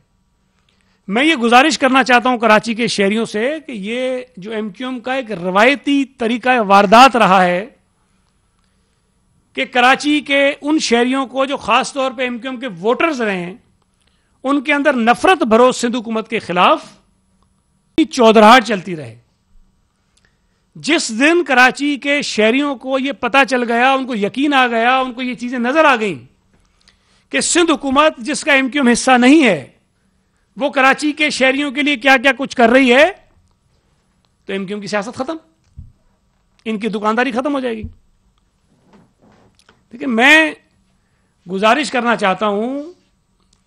میں یہ گزارش کرنا چاہتا ہوں کراچی کے شہریوں سے کہ یہ جو MQM کا ایک روایتی طریقہ واردات رہا ہے کہ کراچی کے ان شہریوں کو جو خاص طور پہ MQM کے ووٹرز رہے ہیں ان کے اندر نفرت بھرو سندھ حکومت کے خلاف چودراہٹ چلتی رہے. جس دن کراچی کے شہریوں کو یہ پتا چل گیا, ان کو یقین آ گیا, ان کو یہ چیزیں نظر آ گئیں کہ سندھ حکومت جس کا MQM حصہ نہیں ہے وہ کراچی کے شہریوں کے لیے کیا کیا کچھ کر رہی ہے, تو MQM کی سیاست ختم, ان کی دکانداری ختم ہو جائے گی. دیکھیں, میں گزارش کرنا چاہتا ہوں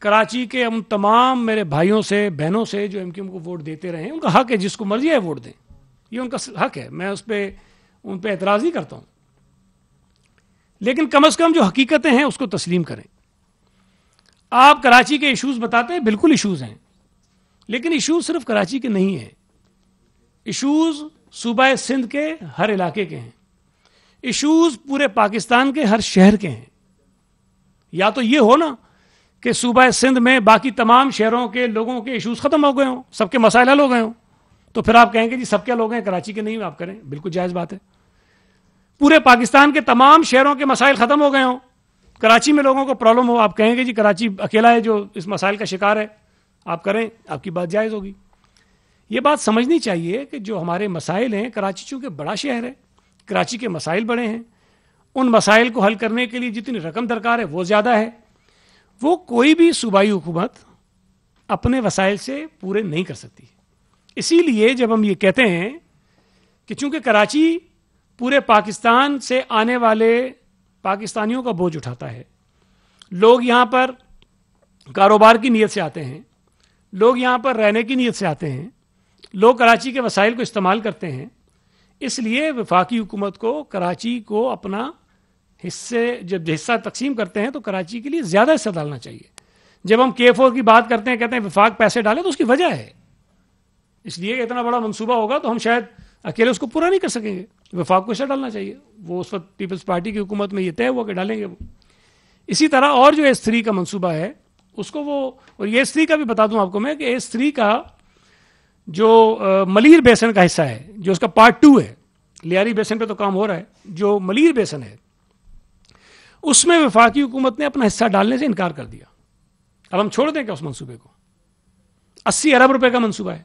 کراچی کے ہم تمام میرے بھائیوں سے, بہنوں سے جو MQM کو ووٹ دیتے رہے ہیں, ان کا حق ہے جس کو مرضی ہے ووٹ دیں, یہ ان کا حق ہے, میں ان پہ اعتراض نہیں کرتا ہوں. لیکن کم از کم جو حقیقتیں ہیں اس کو تسلیم کریں. آپ کراچی کے ایشوز بتاتے ہیں, بالکل ایشوز ہیں, لیکن ایشوز صرف کراچی کے نہیں ہیں. ایشوز صوبہ سندھ کے ہر علاقے کے ہیں, ایشوز پورے پاکستان کے ہر شہر کے ہیں. یا تو یہ ہو نا کہ صوبہ سندھ میں باقی تمام شہروں کے لوگوں کے ایشوز ختم ہو گئے ہوں, سب کے مسائل حل ہو گئے ہوں, تو پھر آپ کہیں گے جی سب کیا لوگ ہیں, کراچی کے نہیں, آپ کریں, بالکل جائز بات ہے. پورے پاکستان کے تمام شہروں کے مسائل ختم ہو گئے ہوں, کراچی میں لوگوں کو پرابلم ہو, آپ کہیں گے جی کراچی اکیلا ہے جو اس مسائل کا شکار ہے, آپ کریں, آپ کی بات جائز ہوگی. یہ بات سمجھنی چاہیے کہ جو ہمارے مسائل ہیں, کراچی چونکہ بڑا شہر ہے, کراچی کے مسائل بڑے ہیں, ان مسائل کو حل کرنے کے لیے جتنی رقم درکار ہے وہ زیادہ ہے. وہ کوئی بھی صوبائی حکومت اپنے وسائل سے پورے نہیں کر سکتی. اسی لیے جب ہم یہ کہتے ہیں کہ چونکہ کراچی پورے پاکستان سے آنے والے پاکستانیوں کا بوجھ اٹھاتا ہے, لوگ یہاں پر کاروبار کی نیت سے آتے ہیں, لوگ یہاں پر رہنے کی نیت سے آتے ہیں, لوگ کراچی کے وسائل کو استعمال کرتے ہیں, اس لیے وفاقی حکومت کو کراچی کو اپنا جب حصہ تقسیم کرتے ہیں تو کراچی کے لیے زیادہ حصہ ڈالنا چاہیے. جب ہم K4 کی بات کرتے ہیں, کہتے ہیں وفاق پیسے ڈالے, تو اس کی وجہ ہے, اس لیے اتنا بڑا منصوبہ ہوگا تو ہم شاید اکیلے اس کو پورا نہیں کر سکیں گے, وفاق کو حصہ ڈالنا چاہیے. وہ اس وقت پیپلز پارٹی کی حکومت میں یہ طے ہوا کہ ڈالیں گے وہ. اسی طرح اور جو S3 کا منصوبہ ہے اس کو وہ, اور یہ S3 کا بھی بتا دوں آپ کو میں کہ S3 کا جو ملیر بیسن کا حصہ ہے, جو اس کا پارٹ 2 ہے, لیاری بیسن پہ تو کام ہو رہا ہے, جو ملیر بیسن ہے اس میں وفاقی حکومت نے اپنا حصہ ڈالنے سے انکار کر دیا. اب ہم چھوڑ دیں کیا اس منصوبے کو؟ 80 ارب روپے کا منصوبہ ہے,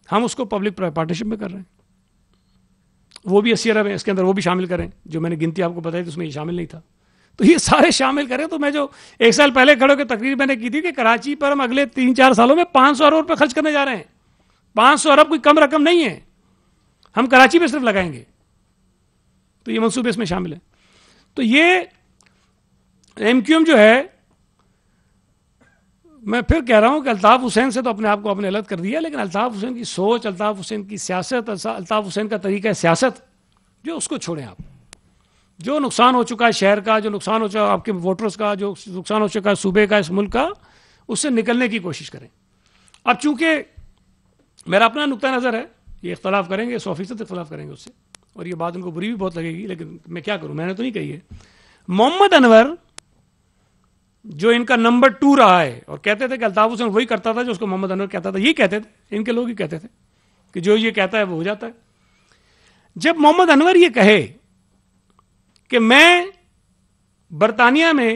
ہم اس کو پبلک پارٹنرشپ میں کر رہے ہیں, وہ بھی 80 ارب ہے, اس کے اندر وہ بھی شامل کریں. جو میں نے گنتی آپ کو بتائی تھی اس میں یہ شامل نہیں تھا, تو یہ سارے شامل کریں. تو میں جو 1 سال پہلے کھڑے ہو کے تقریر میں نے کی تھی کہ کراچی پر ہم اگلے 3-4 سالوں میں 500 ارب روپے خرچ کرنے جا رہے ہیں. 500 ارب کوئی کم رقم نہیں ہے, ہم کراچی پہ صرف لگائیں گے, تو یہ منصوبے اس میں شامل ہیں. تو یہ MQM جو ہے, میں پھر کہہ رہا ہوں کہ الطاف حسین سے تو اپنے آپ کو اپنے الگ کر دیا, لیکن الطاف حسین کی سوچ, الطاف حسین کی سیاست, الطاف حسین کا طریقہ سیاست جو اس کو چھوڑیں آپ. جو نقصان ہو چکا ہے شہر کا, جو نقصان ہو چکا آپ کے ووٹرز کا, جو نقصان ہو چکا ہے صوبے کا, اس ملک کا, اس سے نکلنے کی کوشش کریں. اب چونکہ میرا اپنا نقطہ نظر ہے, یہ اختلاف کریں گے, 100% اختلاف کریں گے اس سے, اور یہ بات ان کو بری بھی بہت لگے گی, لیکن میں کیا کروں, میں نے تو نہیں کہی ہے. محمد انور جو ان کا نمبر 2 رہا ہے, اور کہتے تھے کہ الطاف حسین وہی کرتا تھا جو اس کو محمد انور کہتا تھا, یہ کہتے تھے, ان کے لوگ ہی کہتے تھے کہ جو یہ کہتا ہے وہ ہو جاتا ہے. جب محمد انور یہ کہے کہ میں برطانیہ میں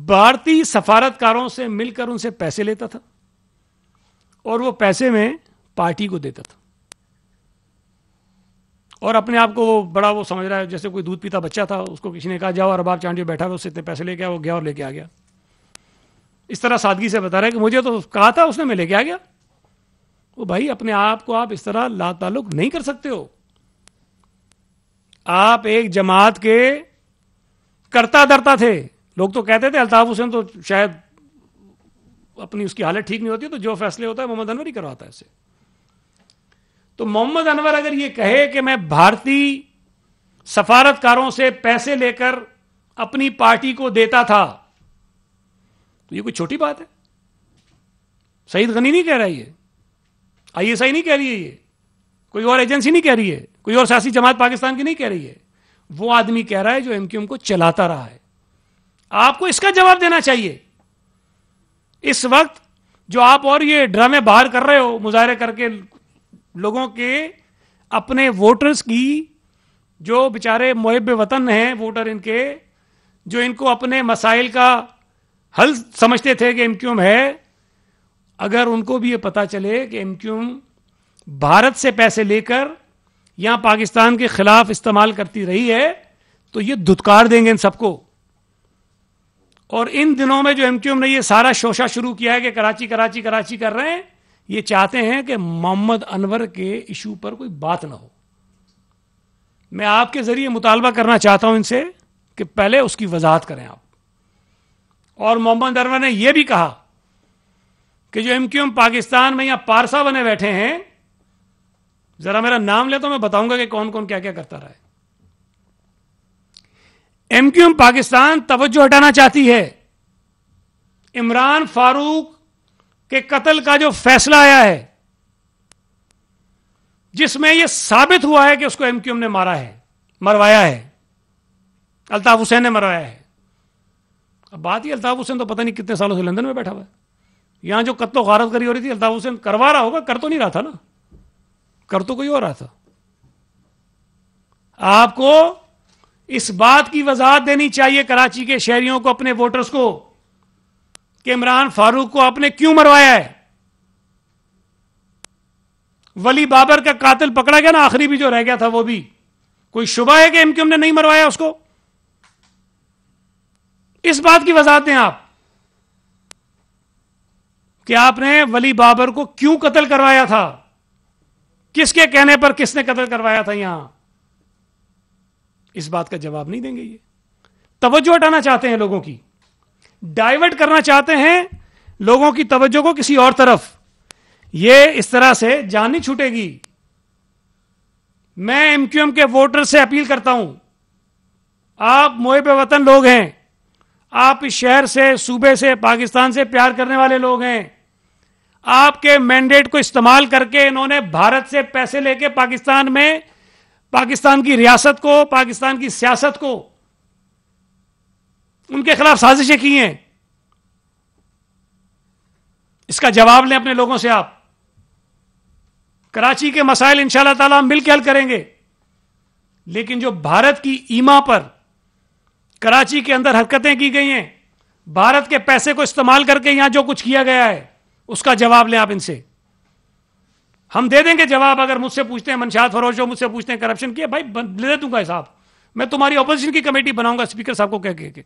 بھارتی سفارتکاروں سے مل کر ان سے پیسے لیتا تھا اور وہ پیسے میں پارٹی کو دیتا تھا, اور اپنے آپ کو وہ بڑا وہ سمجھ رہا ہے جیسے کوئی دودھ پیتا بچہ تھا, اس کو کسی نے کہا جاؤ ارباب چانڈی بیٹھا ہوا, اس سے اتنے پیسے لے کے آیا, وہ گیا اور لے کے آ گیا. اس طرح سادگی سے بتا رہا ہے کہ مجھے تو کہا تھا اس نے, میں لے کے آ گیا. وہ بھائی اپنے آپ کو آپ اس طرح لا تعلق نہیں کر سکتے ہو. آپ ایک جماعت کے کرتا درتا تھے. لوگ تو کہتے تھے الطاف حسین تو شاید اپنی اس کی حالت ٹھیک نہیں ہوتی تو جو فیصلے ہوتا ہے محمد انور ہی کرواتا ہے اسے. تو محمد انور اگر یہ کہے کہ میں بھارتی سفارتکاروں سے پیسے لے کر اپنی پارٹی کو دیتا تھا, تو یہ کوئی چھوٹی بات ہے. سعید غنی نہیں کہہ رہا, یہ ISI نہیں کہہ رہی ہے, یہ کوئی اور ایجنسی نہیں کہہ رہی ہے, کوئی اور سیاسی جماعت پاکستان کی نہیں کہہ رہی ہے. وہ آدمی کہہ رہا ہے جو MQM کو چلاتا رہا ہے. آپ کو اس کا جواب دینا چاہیے. اس وقت جو آپ اور یہ ڈرامے باہر کر رہے ہو, مظاہرے کر کے لوگوں کے اپنے ووٹرز کی, جو بیچارے محب وطن ہیں ووٹر ان کے, جو ان کو اپنے مسائل کا حل سمجھتے تھے کہ MQM ہے, اگر ان کو بھی یہ پتا چلے کہ MQM بھارت سے پیسے لے کر یہاں پاکستان کے خلاف استعمال کرتی رہی ہے, تو یہ دھتکار دیں گے ان سب کو. اور ان دنوں میں جو MQM نے یہ سارا شوشہ شروع کیا ہے کہ کراچی کراچی کراچی کر رہے ہیں, یہ چاہتے ہیں کہ محمد انور کے ایشو پر کوئی بات نہ ہو. میں آپ کے ذریعے مطالبہ کرنا چاہتا ہوں ان سے کہ پہلے اس کی وضاحت کریں آپ. اور محمد انور نے یہ بھی کہا کہ جو MQM پاکستان میں یہاں پارسا بنے بیٹھے ہیں, ذرا میرا نام لے تو میں بتاؤں گا کہ کون کون کیا کیا کرتا رہا ہے. MQM پاکستان توجہ ہٹانا چاہتی ہے. عمران فاروق کے قتل کا جو فیصلہ آیا ہے, جس میں یہ ثابت ہوا ہے کہ اس کو MQM نے مارا ہے, مروایا ہے, الطاف حسین نے مروایا ہے. اب بات یہ, الطاف حسین تو پتہ نہیں کتنے سالوں سے لندن میں بیٹھا ہوا ہے. یہاں جو قتل و غارت کری ہو رہی تھی, الطاف حسین کروا رہا ہوگا, کر تو نہیں رہا تھا نا, کر تو کوئی اور رہا تھا. آپ کو اس بات کی وضاحت دینی چاہیے کراچی کے شہریوں کو, اپنے ووٹرز کو, کہ عمران فاروق کو آپ نے کیوں مروایا ہے. ولی بابر کا قاتل پکڑا گیا نا, آخری بھی جو رہ گیا تھا, وہ بھی کوئی شبہ ہے کہ MQM نے نہیں مروایا اس کو؟ اس بات کی وضاحت دیں آپ کہ آپ نے ولی بابر کو کیوں قتل کروایا تھا, کس کے کہنے پر کس نے قتل کروایا تھا. یہاں اس بات کا جواب نہیں دیں گے. یہ توجہ ہٹانا چاہتے ہیں لوگوں کی, ڈائیورٹ کرنا چاہتے ہیں لوگوں کی توجہ کو کسی اور طرف. یہ اس طرح سے جان نہیں چھوٹے گی. میں MQM کے ووٹر سے اپیل کرتا ہوں, آپ محب وطن لوگ ہیں, آپ اس شہر سے, صوبے سے, پاکستان سے پیار کرنے والے لوگ ہیں. آپ کے مینڈیٹ کو استعمال کر کے انہوں نے بھارت سے پیسے لے کے پاکستان میں پاکستان کی ریاست کو, پاکستان کی سیاست کو, ان کے خلاف سازشیں کی ہیں. اس کا جواب لیں اپنے لوگوں سے آپ. کراچی کے مسائل انشاءاللہ تعالی ہم مل کے حل کریں گے, لیکن جو بھارت کی ایما پر کراچی کے اندر حرکتیں کی گئی ہیں, بھارت کے پیسے کو استعمال کر کے یہاں جو کچھ کیا گیا ہے, اس کا جواب لیں آپ ان سے. ہم دے دیں گے جواب. اگر مجھ سے پوچھتے ہیں منشیات فروش ہو, مجھ سے پوچھتے ہیں کرپشن کیا, بھائی لے دوں گا حساب. میں تمہاری اپوزیشن کی کمیٹی بناؤں گا, اسپیکر صاحب کو کہہ کے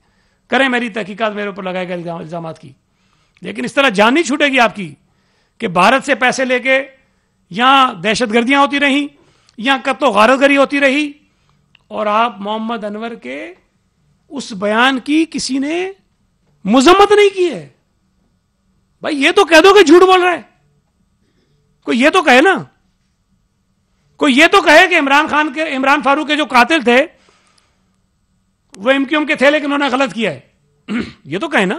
کریں میری تحقیقات, میرے اوپر لگائے گئے الزامات کی. لیکن اس طرح جان نہیں چھوٹے گی آپ کی کہ بھارت سے پیسے لے کے یہاں دہشت گردیاں ہوتی رہیں, یہاں قتل و غارت گری ہوتی رہی, اور آپ محمد انور کے اس بیان کی کسی نے مذمت نہیں کی ہے. بھائی یہ تو کہہ دو کہ جھوٹ بول رہا ہے. کوئی یہ تو کہے نا, کوئی یہ تو کہے کہ عمران فاروق کے جو قاتل تھے وہ MQM کے تھے لیکن انہوں نے غلط کیا ہے. یہ تو کہے نا.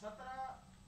17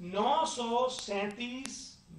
937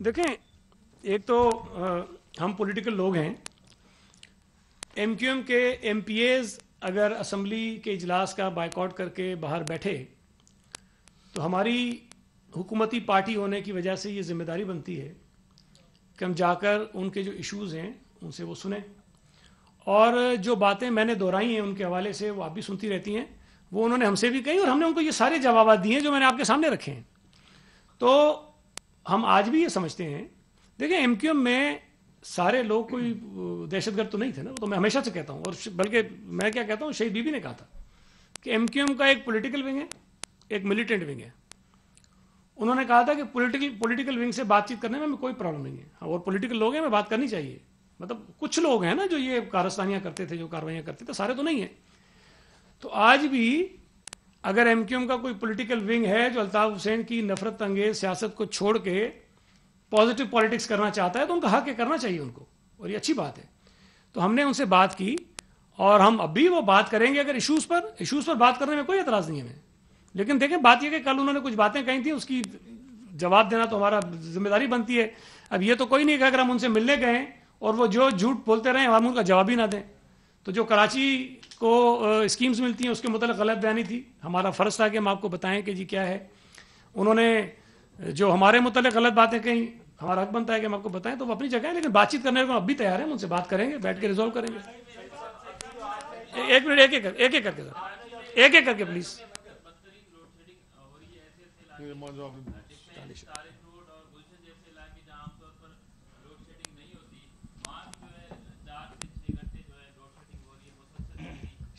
دیکھیں ایک تو ہم پولیٹیکل لوگ ہیں, ایم کیو ایم کے ایم پی ایز اگر اسمبلی کے اجلاس کا بائیکاٹ کر کے باہر بیٹھے تو ہماری حکومتی پارٹی ہونے کی وجہ سے یہ ذمہ داری بنتی ہے کہ ہم جا کر ان کے جو ایشوز ہیں ان سے وہ سنیں, اور جو باتیں میں نے دہرائی ہیں ان کے حوالے سے وہ آپ بھی سنتی رہتی ہیں, وہ انہوں نے ہم سے بھی کہی اور ہم نے ان کو یہ سارے جوابات دیے ہیں جو میں نے آپ کے سامنے رکھے ہیں. تو ہم آج بھی یہ سمجھتے ہیں, دیکھیں ایم کیو ایم میں سارے لوگ کوئی دہشت گرد تو نہیں تھے نا, وہ تو میں ہمیشہ سے کہتا ہوں, اور بلکہ میں کیا کہتا ہوں, شہید بی بی نے کہا تھا کہ ایم کیو ایم کا ایک پولیٹیکل ونگ ہے, ایک ملیٹنٹ ونگ ہے. انہوں نے کہا تھا کہ پولیٹیکل ونگ سے بات چیت کرنے میں کوئی پرابلم نہیں ہے, اور پولیٹیکل لوگ ہیں, میں بات کرنی چاہیے. مطلب کچھ لوگ ہیں نا جو یہ کارستانیاں کرتے تھے, جو کاروائیاں کرتے تھے, سارے تو نہیں ہیں. تو آج بھی اگر ایم کیو ایم کا کوئی پولیٹیکل ونگ ہے جو الطاف حسین کی نفرت انگیز سیاست کو چھوڑ کے پازیٹیو پالیٹکس کرنا چاہتا ہے تو ان کا حق ہے, کرنا چاہیے ان کو, اور یہ اچھی بات ہے. تو ہم نے ان سے بات کی اور ہم اب بھی وہ بات کریں گے. اگر ایشوز پر بات کرنے میں کوئی اعتراض نہیں ہے ہمیں, لیکن دیکھیں بات یہ کہ کل انہوں نے کچھ باتیں کہی تھیں, اس کی جواب دینا تو ہمارا ذمہ داری بنتی ہے. اب یہ تو کوئی نہیں کہ اگر ہم ان سے ملنے گئے اور وہ جو جھوٹ بولتے رہے ہم ان کا جواب ہی نہ دیں. تو جو کراچی کو اسکیمز ملتی ہیں اس کے متعلق غلط بیانی تھی, ہمارا فرض تھا کہ ہم آپ کو بتائیں کہ جی کیا ہے. انہوں نے جو ہمارے متعلق غلط باتیں کہیں, ہمارا حق بنتا ہے کہ ہم آپ کو بتائیں, تو وہ اپنی جگہ ہے, لیکن بات چیت کرنے کو اب بھی تیار ہیں, ہم ان سے بات کریں گے, بیٹھ کے ریزالو کریں گے. ایک منٹ, ایک ایک کر کے سر, ایک ایک کر کے پلیز.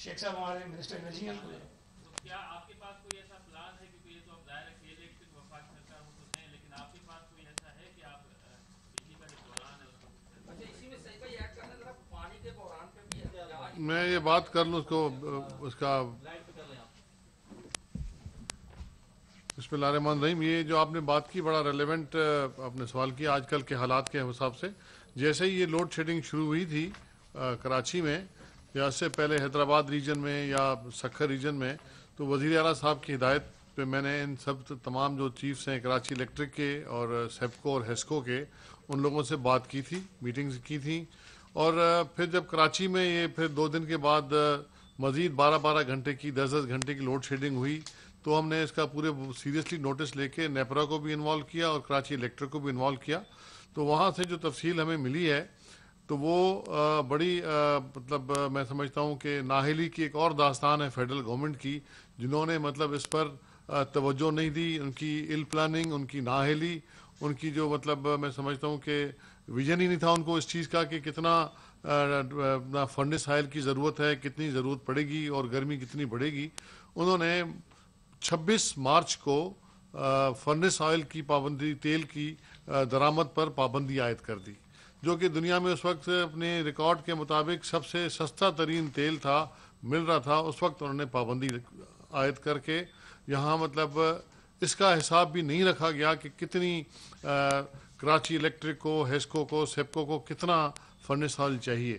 شیخ صاحب ہمارے منسٹر انرجی ہیں, کیا آپ کے پاس کوئی ایسا پلان ہے, کیونکہ یہ تو اب ظاہر ہے کہ الیکٹرک وفاق سرکار ہو سکتے ہیں, لیکن آپ کے پاس کوئی ایسا ہے کہ آپ بجلی کا جو بحران ہے اس کو پانی کے بحران پہ بھی میں یہ بات کر لوں اس کو, اس کا بسم اللہ الرحمن الرحیم. یہ جو آپ نے بات کی بڑا ریلیونٹ آپ نے سوال کیا آج کل کے حالات کے حساب سے. جیسے ہی یہ لوڈ شیڈنگ شروع ہوئی تھی کراچی میں یا اس سے پہلے حیدرآباد ریجن میں یا سکھر ریجن میں, تو وزیر اعلیٰ صاحب کی ہدایت پہ میں نے ان سب تمام جو چیفز ہیں کراچی الیکٹرک کے اور سیپکو اور ہیسکو کے, ان لوگوں سے بات کی تھی, میٹنگز کی تھیں. اور پھر جب کراچی میں یہ پھر 2 دن کے بعد مزید 12 گھنٹے کی 10 گھنٹے کی لوڈ شیڈنگ ہوئی, تو ہم نے اس کا پورے سیریسلی نوٹس لے کے نیپرا کو بھی انوالو کیا اور کراچی الیکٹرک کو بھی انوالو کیا. تو وہاں سے جو تفصیل ہمیں ملی ہے تو وہ بڑی مطلب میں سمجھتا ہوں کہ نااہلی کی ایک اور داستان ہے فیڈرل گورنمنٹ کی, جنہوں نے مطلب اس پر توجہ نہیں دی. ان کی ایل پلاننگ, ان کی نااہلی, ان کی جو مطلب میں سمجھتا ہوں کہ ویژن ہی نہیں تھا ان کو اس چیز کا کہ کتنا فرنس آئل کی ضرورت ہے, کتنی ضرورت پڑے گی اور گرمی کتنی بڑھے گی. انہوں نے 26 مارچ کو فرنس آئل کی پابندی, تیل کی درآمد پر پابندی عائد کر دی, جو کہ دنیا میں اس وقت اپنے ریکارڈ کے مطابق سب سے سستا ترین تیل تھا, مل رہا تھا. اس وقت انہوں نے پابندی عائد کر کے یہاں مطلب اس کا حساب بھی نہیں رکھا گیا کہ کتنی کراچی الیکٹرک کو, ہیسکو کو, سیپکو کو کتنا فرنس آئل چاہیے.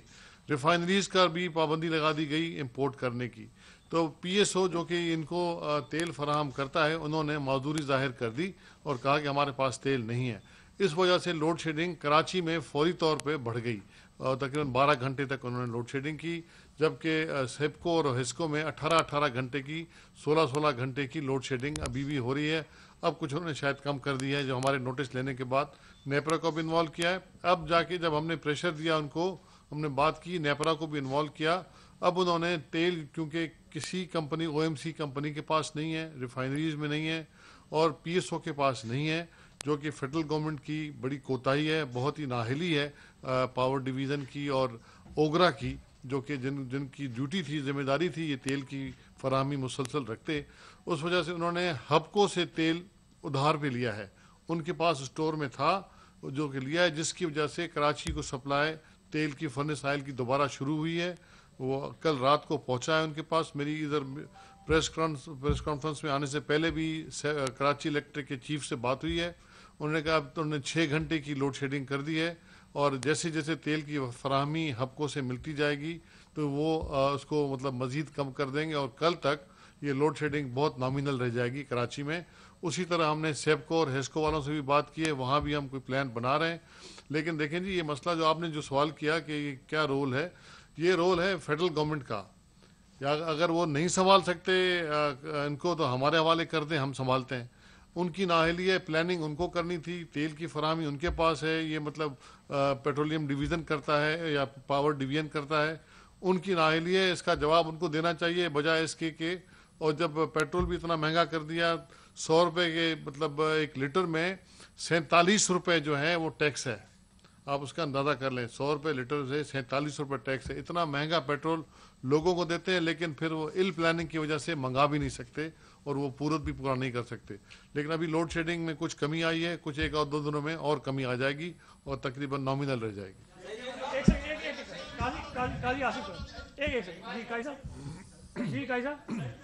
ریفائنریز کا بھی پابندی لگا دی گئی امپورٹ کرنے کی. تو پی ایس او جو کہ ان کو تیل فراہم کرتا ہے, انہوں نے معذوری ظاہر کر دی اور کہا کہ ہمارے پاس تیل نہیں ہے. اس وجہ سے لوڈ شیڈنگ کراچی میں فوری طور پہ بڑھ گئی اور تقریباً 12 گھنٹے تک انہوں نے لوڈ شیڈنگ کی, جبکہ سیپکو اور ہیسکو میں 18 گھنٹے کی 16 گھنٹے کی لوڈ شیڈنگ ابھی بھی ہو رہی ہے. اب کچھ انہوں نے شاید کم کر دی ہے, جو ہمارے نوٹس لینے کے بعد نیپرا کو بھی انوالو کیا ہے. اب جا کے جب ہم نے پریشر دیا ان کو, ہم نے بات کی, نیپرا کو بھی انوالو کیا. اب انہوں نے تیل کیونکہ کسی company O M C company کے پاس نہیں ہے, ریفائنریز میں نہیں ہے اور پی ایس او کے پاس نہیں ہے, جو کہ فیڈرل گورنمنٹ کی بڑی کوتاہی ہے, بہت ہی نااہلی ہے پاور ڈویژن کی اور اوگرا کی, جو کہ جن کی ڈیوٹی تھی, ذمہ داری تھی یہ تیل کی فراہمی مسلسل رکھتے. اس وجہ سے انہوں نے ہبکو سے تیل ادھار پہ لیا ہے, ان کے پاس اسٹور میں تھا جو کہ لیا ہے, جس کی وجہ سے کراچی کو سپلائی تیل کی فرنس آئل کی دوبارہ شروع ہوئی ہے. وہ کل رات کو پہنچا ہے ان کے پاس. میری ادھر پریس کانفرنس میں آنے سے پہلے بھی کراچی الیکٹرک کے چیف سے بات ہوئی ہے. انہوں نے کہا اب تو انہوں نے 6 گھنٹے کی لوڈ شیڈنگ کر دی ہے, اور جیسے جیسے تیل کی فراہمی ہبکو سے ملتی جائے گی تو وہ اس کو مطلب مزید کم کر دیں گے, اور کل تک یہ لوڈ شیڈنگ بہت نامینل رہ جائے گی کراچی میں. اسی طرح ہم نے سیبکو اور ہیسکو والوں سے بھی بات کی ہے, وہاں بھی ہم کوئی پلان بنا رہے ہیں. لیکن دیکھیں جی, یہ مسئلہ جو آپ نے جو سوال کیا کہ یہ کیا رول ہے, یہ رول ہے فیڈرل گورنمنٹ کا. یا اگر وہ نہیں سنبھال سکتے ان کو تو ہمارے حوالے کر دیں, ہم سنبھالتے ہیں. ان کی نااہلی ہے, پلاننگ ان کو کرنی تھی, تیل کی فراہمی ان کے پاس ہے, یہ مطلب پیٹرولیم ڈویژن کرتا ہے یا پاور ڈویژن کرتا ہے, ان کی نااہلی ہے. اس کا جواب ان کو دینا چاہیے بجائے اس کے کہ, اور جب پیٹرول بھی اتنا مہنگا کر دیا, 100 روپے کے مطلب 1 لیٹر میں 47 روپے جو ہے وہ ٹیکس ہے. آپ اس کا اندازہ کر لیں, 100 روپے لیٹر سے 47 روپے ٹیکس ہے. اتنا مہنگا پیٹرول لوگوں کو دیتے ہیں, لیکن پھر وہ ایل پلاننگ کی وجہ سے منگا بھی نہیں سکتے اور وہ پورت بھی پورا نہیں کر سکتے. لیکن ابھی لوڈ شیڈنگ میں کچھ کمی آئی ہے, کچھ 1 اور 2 دنوں میں اور کمی آ جائے گی اور تقریباً نامینل رہ جائے گی. قاضی آصف صاحب, ایک سیکنڈ. جی قاضی صاحب, جی قاضی صاحب.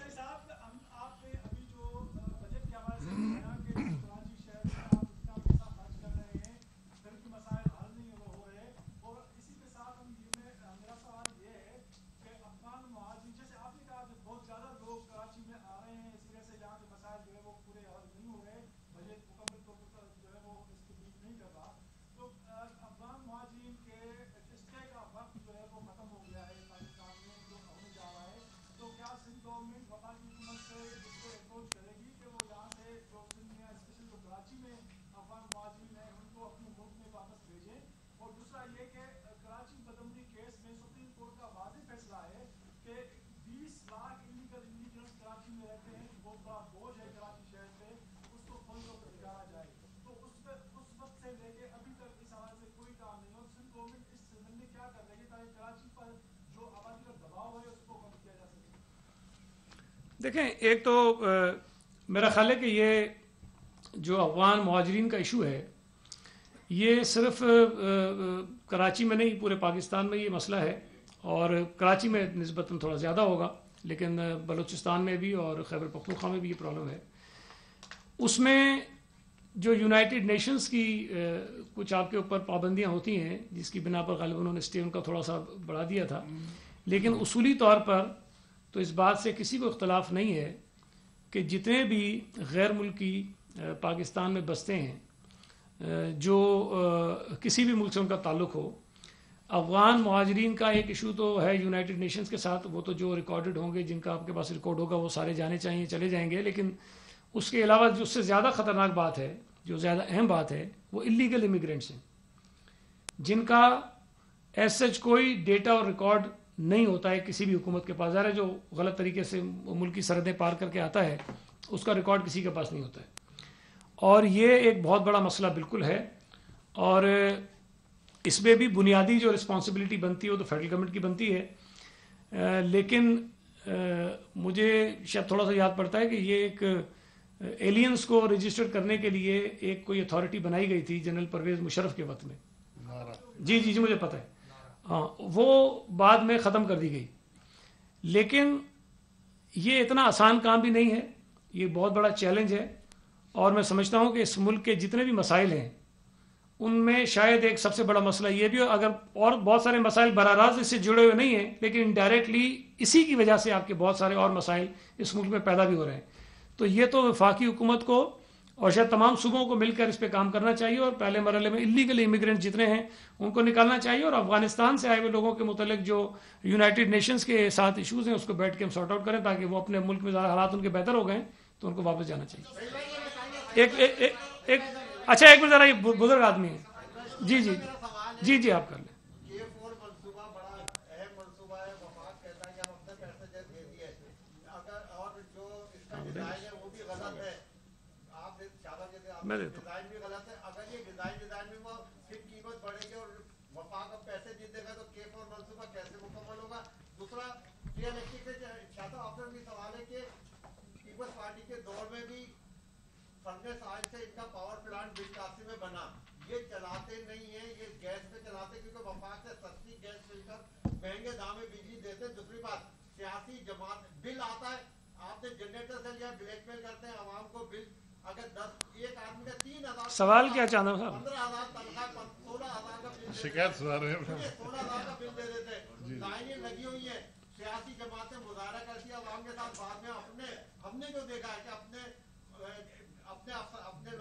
دیکھیں, ایک تو میرا خیال ہے کہ یہ جو افغان مہاجرین کا ایشو ہے, یہ صرف کراچی میں نہیں, پورے پاکستان میں یہ مسئلہ ہے. اور کراچی میں نسبتاً تھوڑا زیادہ ہوگا, لیکن بلوچستان میں بھی اور خیبر پختونخوا میں بھی یہ پرابلم ہے. اس میں جو یونائٹڈ نیشنز کی کچھ آپ کے اوپر پابندیاں ہوتی ہیں, جس کی بنا پر غالباً انہوں نے اسٹے ان کا تھوڑا سا بڑھا دیا تھا. لیکن اصولی طور پر تو اس بات سے کسی کو اختلاف نہیں ہے کہ جتنے بھی غیر ملکی پاکستان میں بستے ہیں, جو کسی بھی ملک سے ان کا تعلق ہو, افغان مہاجرین کا ایک ایشو تو ہے یونائٹڈ نیشنز کے ساتھ. وہ تو جو ریکارڈڈ ہوں گے, جن کا آپ کے پاس ریکارڈ ہوگا, وہ سارے جانے چاہیے, چلے جائیں گے. لیکن اس کے علاوہ جو اس سے زیادہ خطرناک بات ہے, جو زیادہ اہم بات ہے, وہ اللیگل امیگرینٹس ہیں, جن کا ایز سچ کوئی ڈیٹا اور ریکارڈ نہیں ہوتا ہے کسی بھی حکومت کے پاس. ظاہر ہے جو غلط طریقے سے ملکی سرحدیں پار کر کے آتا ہے, اس کا ریکارڈ کسی کے پاس نہیں ہوتا ہے. اور یہ ایک بہت بڑا مسئلہ بالکل ہے, اور اس میں بھی بنیادی جو رسپانسبلٹی بنتی ہے وہ تو فیڈرل گورنمنٹ کی بنتی ہے. لیکن مجھے شاید تھوڑا سا یاد پڑتا ہے کہ یہ ایک ایلینز کو رجسٹر کرنے کے لیے ایک کوئی اتھارٹی بنائی گئی تھی جنرل پرویز مشرف کے وقت میں. جی جی جی مجھے پتہ ہے, ہاں, وہ بعد میں ختم کر دی گئی. لیکن یہ اتنا آسان کام بھی نہیں ہے, یہ بہت بڑا چیلنج ہے. اور میں سمجھتا ہوں کہ اس ملک کے جتنے بھی مسائل ہیں, ان میں شاید ایک سب سے بڑا مسئلہ یہ بھی, اگر اور بہت سارے مسائل براہ راست اس سے جڑے ہوئے نہیں ہیں, لیکن انڈائریکٹلی اسی کی وجہ سے آپ کے بہت سارے اور مسائل اس ملک میں پیدا بھی ہو رہے ہیں. تو یہ تو وفاقی حکومت کو اور شاید تمام صوبوں کو مل کر اس پہ کام کرنا چاہیے, اور پہلے مرحلے میں اللیگل امیگرینٹ جتنے ہیں ان کو نکالنا چاہیے, اور افغانستان سے آئے ہوئے لوگوں کے متعلق جو یونائٹڈ نیشنز کے ساتھ ایشوز ہیں اس کو بیٹھ کے ہم سارٹ آؤٹ کریں, تاکہ وہ اپنے ملک میں زیادہ حالات ان کے بہتر ہو گئے تو ان کو واپس جانا چاہیے. ایک اچھا, ایک منٹ ذرا, یہ بزرگ آدمی ہے. جی جی جی جی آپ کر لیں. میں دیتا ہوں. ڈیزائن بھی غلط ہے. اگر یہ ڈیزائن میں وہ پھر قیمت بڑھے گی اور وفاق اب پیسے نہیں دے گا تو کیف اور منصوبہ کیسے مکمل ہوگا. دوسرا ریئلسٹک سے چاہتا آپ سے بھی سوال ہے کہ پیپلز پارٹی کے دور میں بھی فرنس آج سے ان کا پاور پلانٹ بشکاسی میں بنا, یہ چلاتے نہیں ہیں, یہ گیس پہ چلاتے کیونکہ وفاق سے سستی گیس مل کر مہنگے دام میں بجلی دیتے. دوسری بات, سیاسی جماعت بل آتا ہے, آپ نے جنریٹر سے لیا, بلیک میل کرتے ہیں عوام کو. بل اگر 10 ایک آدمی کا 3,000 سوال کیا چاہنا صاحب, 15,000 تنخواہ, 16,000 کا بل, شکایت سنا رہے ہیں, 16,000 کا بل دے دیتے ہیں. لائنیں لگی ہوئی ہیں, سیاسی جماعتیں مظاہرہ کرتی ہیں عوام کے ساتھ. بعد میں ہم نے جو دیکھا ہے کہ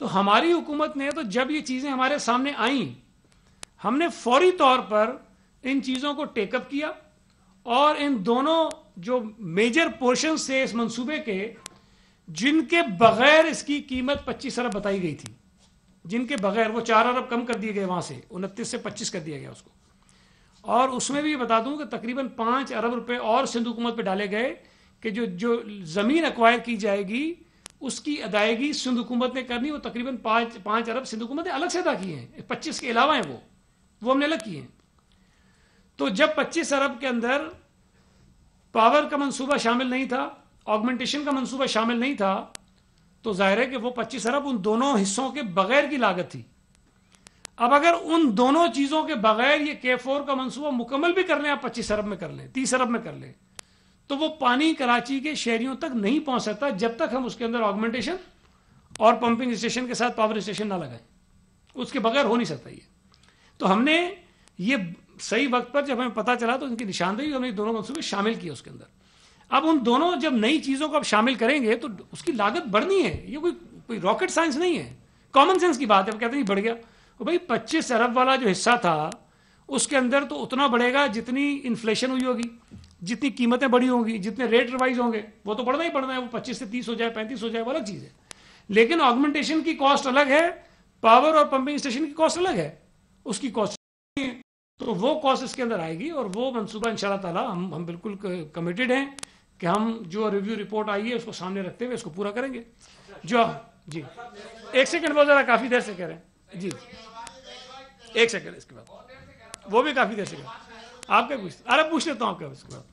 تو ہماری حکومت نے تو جب یہ چیزیں ہمارے سامنے آئیں ہم نے فوری طور پر ان چیزوں کو ٹیک اپ کیا اور ان دونوں جو میجر پورشن سے اس منصوبے کے جن کے بغیر اس کی قیمت 25 ارب بتائی گئی تھی، جن کے بغیر وہ 4 ارب کم کر دیے گئے، وہاں سے 29 سے 25 کر دیا گیا اس کو، اور اس میں بھی بتا دوں کہ تقریباً 5 ارب روپے اور سندھ حکومت پہ ڈالے گئے کہ جو زمین ایکوائر کی جائے گی اس کی ادائیگی سندھ حکومت نے کرنی، وہ تقریباً 5 ارب سندھ حکومت نے الگ سے ادا کیے ہیں، 25 کے علاوہ ہیں وہ ہم نے الگ کیے ہیں۔ تو جب 25 ارب کے اندر پاور کا منصوبہ شامل نہیں تھا، آگمنٹیشن کا منصوبہ شامل نہیں تھا، تو ظاہر ہے کہ وہ 25 ارب ان دونوں حصوں کے بغیر کی لاگت تھی۔ اب اگر ان دونوں چیزوں کے بغیر یہ K4 کا منصوبہ مکمل بھی کر لیں، آپ 25 ارب میں کر لیں، 30 ارب میں کر لیں، تو وہ پانی کراچی کے شہریوں تک نہیں پہنچ سکتا جب تک ہم اس کے اندر آگمنٹیشن اور پمپنگ اسٹیشن کے ساتھ پاور اسٹیشن نہ لگائیں۔ اس کے بغیر ہو نہیں سکتا یہ۔ تو ہم نے یہ صحیح وقت پر جب ہمیں پتا چلا تو ان کی نشاندہی ہم نے دونوں منصوبے شامل کیے اس کے اندر۔ اب ان دونوں جب نئی چیزوں کو اب شامل کریں گے تو اس کی لاگت بڑھنی ہے، یہ کوئی راکٹ سائنس نہیں ہے، کامن سینس کی بات ہے۔ اب کہتے ہیں بڑھ گیا، بھائی 25 ارب والا جو حصہ تھا اس کے اندر تو اتنا بڑھے گا جتنی انفلیشن ہوئی ہوگی، جتنی قیمتیں بڑھی ہوں گی، جتنے ریٹ ریوائز ہوں گے، وہ تو بڑھنا ہی بڑھنا ہے، وہ 25 سے 30 ہو جائے، 35 ہو جائے، وہ الگ چیز ہے۔ لیکن آگمنٹیشن کی کاسٹ الگ ہے، پاور اور پمپنگ اسٹیشن کی کاسٹ الگ ہے، اس کی کاسٹ، تو وہ کاسٹ اس کے اندر آئے گی، اور وہ منصوبہ انشاءاللہ تعالی ہم بالکل کمیٹڈ ہیں کہ ہم جو ریویو رپورٹ آئی ہے اس کو سامنے رکھتے ہوئے اس کو پورا کریں گے۔ جو جی ایک سیکنڈ، وہ ذرا کافی دیر سے کہہ رہے ہیں جی، ایک سیکنڈ، اس کے بعد وہ بھی کافی دیر سے آپ کا پوچھ لیتا ہوں آپ کا اس کے بعد۔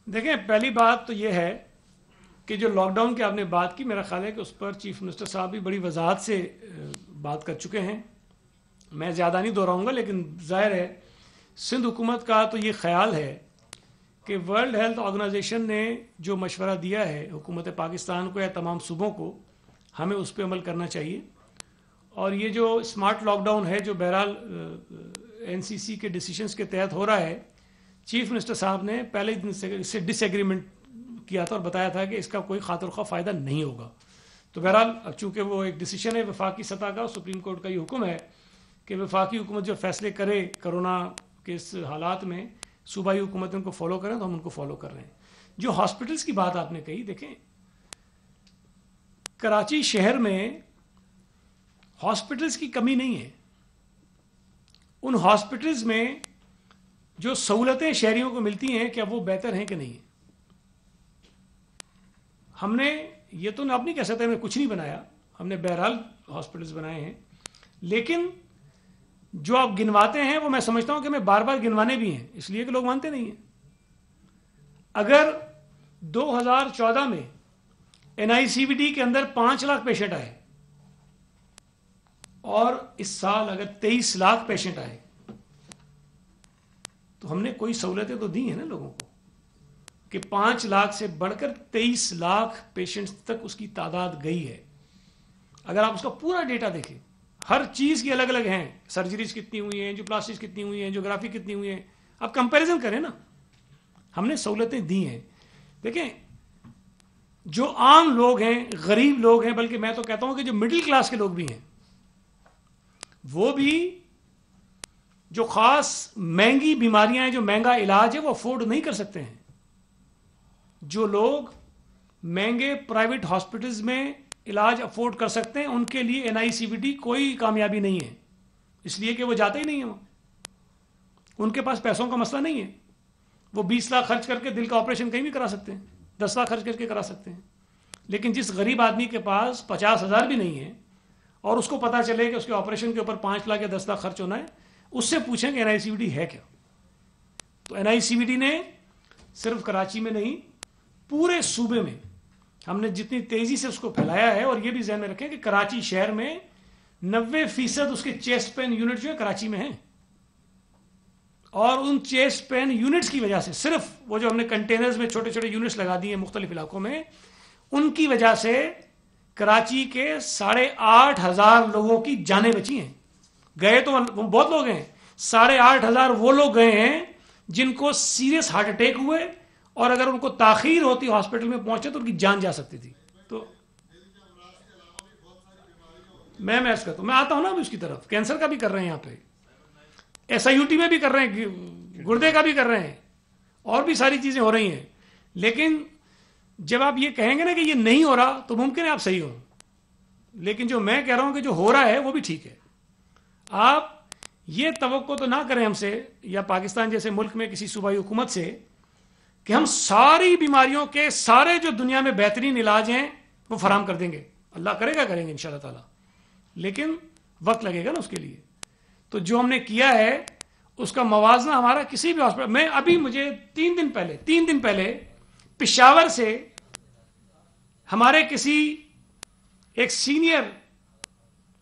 دیکھیں، پہلی بات تو یہ ہے کہ جو لاک ڈاؤن کی آپ نے بات کی، میرا خیال ہے کہ اس پر چیف منسٹر صاحب بھی بڑی وضاحت سے بات کر چکے ہیں، میں زیادہ نہیں دہراؤں گا، لیکن ظاہر ہے سندھ حکومت کا تو یہ خیال ہے کہ ورلڈ ہیلتھ آرگنائزیشن نے جو مشورہ دیا ہے حکومت پاکستان کو یا تمام صوبوں کو، ہمیں اس پہ عمل کرنا چاہیے۔ اور یہ جو اسمارٹ لاک ڈاؤن ہے جو بہرحال NCC کے ڈیسیشنز کے تحت ہو رہا ہے، چیف منسٹر صاحب نے پہلے دن سے اس سے ڈس ایگریمنٹ کیا تھا اور بتایا تھا کہ اس کا کوئی خاطر خواہ فائدہ نہیں ہوگا۔ تو بہرحال چونکہ وہ ایک ڈیسیشن ہے وفاقی سطح کا، سپریم کورٹ کا یہ حکم ہے کہ وفاقی حکومت جو فیصلے کرے کرونا کے اس حالات میں، صوبائی حکومت ان کو فالو کریں، تو ہم ان کو فالو کر رہے ہیں۔ جو ہاسپٹلس کی بات آپ نے کہی، دیکھیں کراچی شہر میں ہاسپٹلس کی کمی نہیں ہے، ان ہاسپٹلس میں جو سہولتیں شہریوں کو ملتی ہیں کیا وہ بہتر ہیں کہ نہیں ہیں؟ ہم نے یہ تو آپ نہیں کہہ سکتے ہم نے کچھ نہیں بنایا، ہم نے بہرحال ہاسپٹلس بنائے ہیں، لیکن جو آپ گنواتے ہیں وہ میں سمجھتا ہوں کہ ہمیں بار بار گنوانے بھی ہیں، اس لیے کہ لوگ مانتے نہیں ہیں۔ اگر 2014 میں NICVD کے اندر 5 لاکھ پیشنٹ آئے اور اس سال اگر 23 لاکھ پیشنٹ آئے تو ہم نے کوئی سہولتیں تو دی ہیں نا لوگوں کو، کہ 5 لاکھ سے بڑھ کر 23 لاکھ پیشنٹس تک اس کی تعداد گئی ہے۔ اگر آپ اس کا پورا ڈیٹا دیکھیں، ہر چیز کی الگ الگ ہیں، سرجریز کتنی ہوئی ہیں، جو پلاسٹکس کتنی ہوئی ہیں، جیوگرافی کتنی ہوئی ہیں، آپ کمپیریزن کریں نا، ہم نے سہولتیں دی ہیں۔ دیکھیں جو عام لوگ ہیں، غریب لوگ ہیں، بلکہ میں تو کہتا ہوں کہ جو مڈل کلاس کے لوگ بھی ہیں، وہ بھی جو خاص مہنگی بیماریاں ہیں، جو مہنگا علاج ہے، وہ افورڈ نہیں کر سکتے ہیں۔ جو لوگ مہنگے پرائیویٹ ہاسپٹلز میں علاج افورڈ کر سکتے ہیں، ان کے لیے NICVD کوئی کامیابی نہیں ہے، اس لیے کہ وہ جاتے ہی نہیں ہیں، ان کے پاس پیسوں کا مسئلہ نہیں ہے، وہ 20 لاکھ خرچ کر کے دل کا آپریشن کہیں بھی کرا سکتے ہیں، 10 لاکھ خرچ کر کے کرا سکتے ہیں۔ لیکن جس غریب آدمی کے پاس 50,000 بھی نہیں ہے اور اس کو پتا چلے کہ اس کے آپریشن کے اوپر 5 لاکھ یا 10 لاکھ خرچ ہونا ہے، اس سے پوچھیں کہ NICVD ہے کیا۔ تو NICVD نے صرف کراچی میں نہیں، پورے صوبے میں ہم نے جتنی تیزی سے اس کو پھیلایا ہے، اور یہ بھی ذہن میں رکھیں کہ کراچی شہر میں 90% اس کے چیسٹ پین یونٹ جو ہے کراچی میں ہیں۔ اور ان چیسٹ پین یونٹس کی وجہ سے، صرف وہ جو ہم نے کنٹینرز میں چھوٹے چھوٹے یونٹس لگا دیے مختلف علاقوں میں، ان کی وجہ سے کراچی کے 8,500 لوگوں کی جانیں بچی ہیں. گئے تو بہت لوگ ہیں، 8,500 وہ لوگ گئے ہیں جن کو سیریس ہارٹ اٹیک ہوئے، اور اگر ان کو تاخیر ہوتی ہاسپٹل میں پہنچے تو ان کی جان جا سکتی تھی. تو میں عرض کرتا ہوں، میں آتا ہوں نا اس کی طرف، کینسر کا بھی کر رہے ہیں یہاں پہ، SIUT میں بھی کر رہے ہیں، گردے کا بھی کر رہے ہیں، اور بھی ساری چیزیں ہو رہی ہیں. لیکن جب آپ یہ کہیں گے نا کہ یہ نہیں ہو رہا تو ممکن ہے آپ صحیح ہو، لیکن جو میں کہہ رہا ہوں کہ جو ہو رہا ہے وہ بھی ٹھیک ہے. آپ یہ توقع تو نہ کریں ہم سے یا پاکستان جیسے ملک میں کسی صوبائی حکومت سے کہ ہم ساری بیماریوں کے سارے جو دنیا میں بہترین علاج ہیں وہ فراہم کر دیں گے. اللہ کرے گا کریں گے انشاءاللہ تعالی، لیکن وقت لگے گا نا اس کے لیے. تو جو ہم نے کیا ہے اس کا موازنہ ہمارا کسی بھی ہاسپٹل میں، ابھی مجھے 3 دن پہلے پشاور سے ہمارے کسی ایک سینئر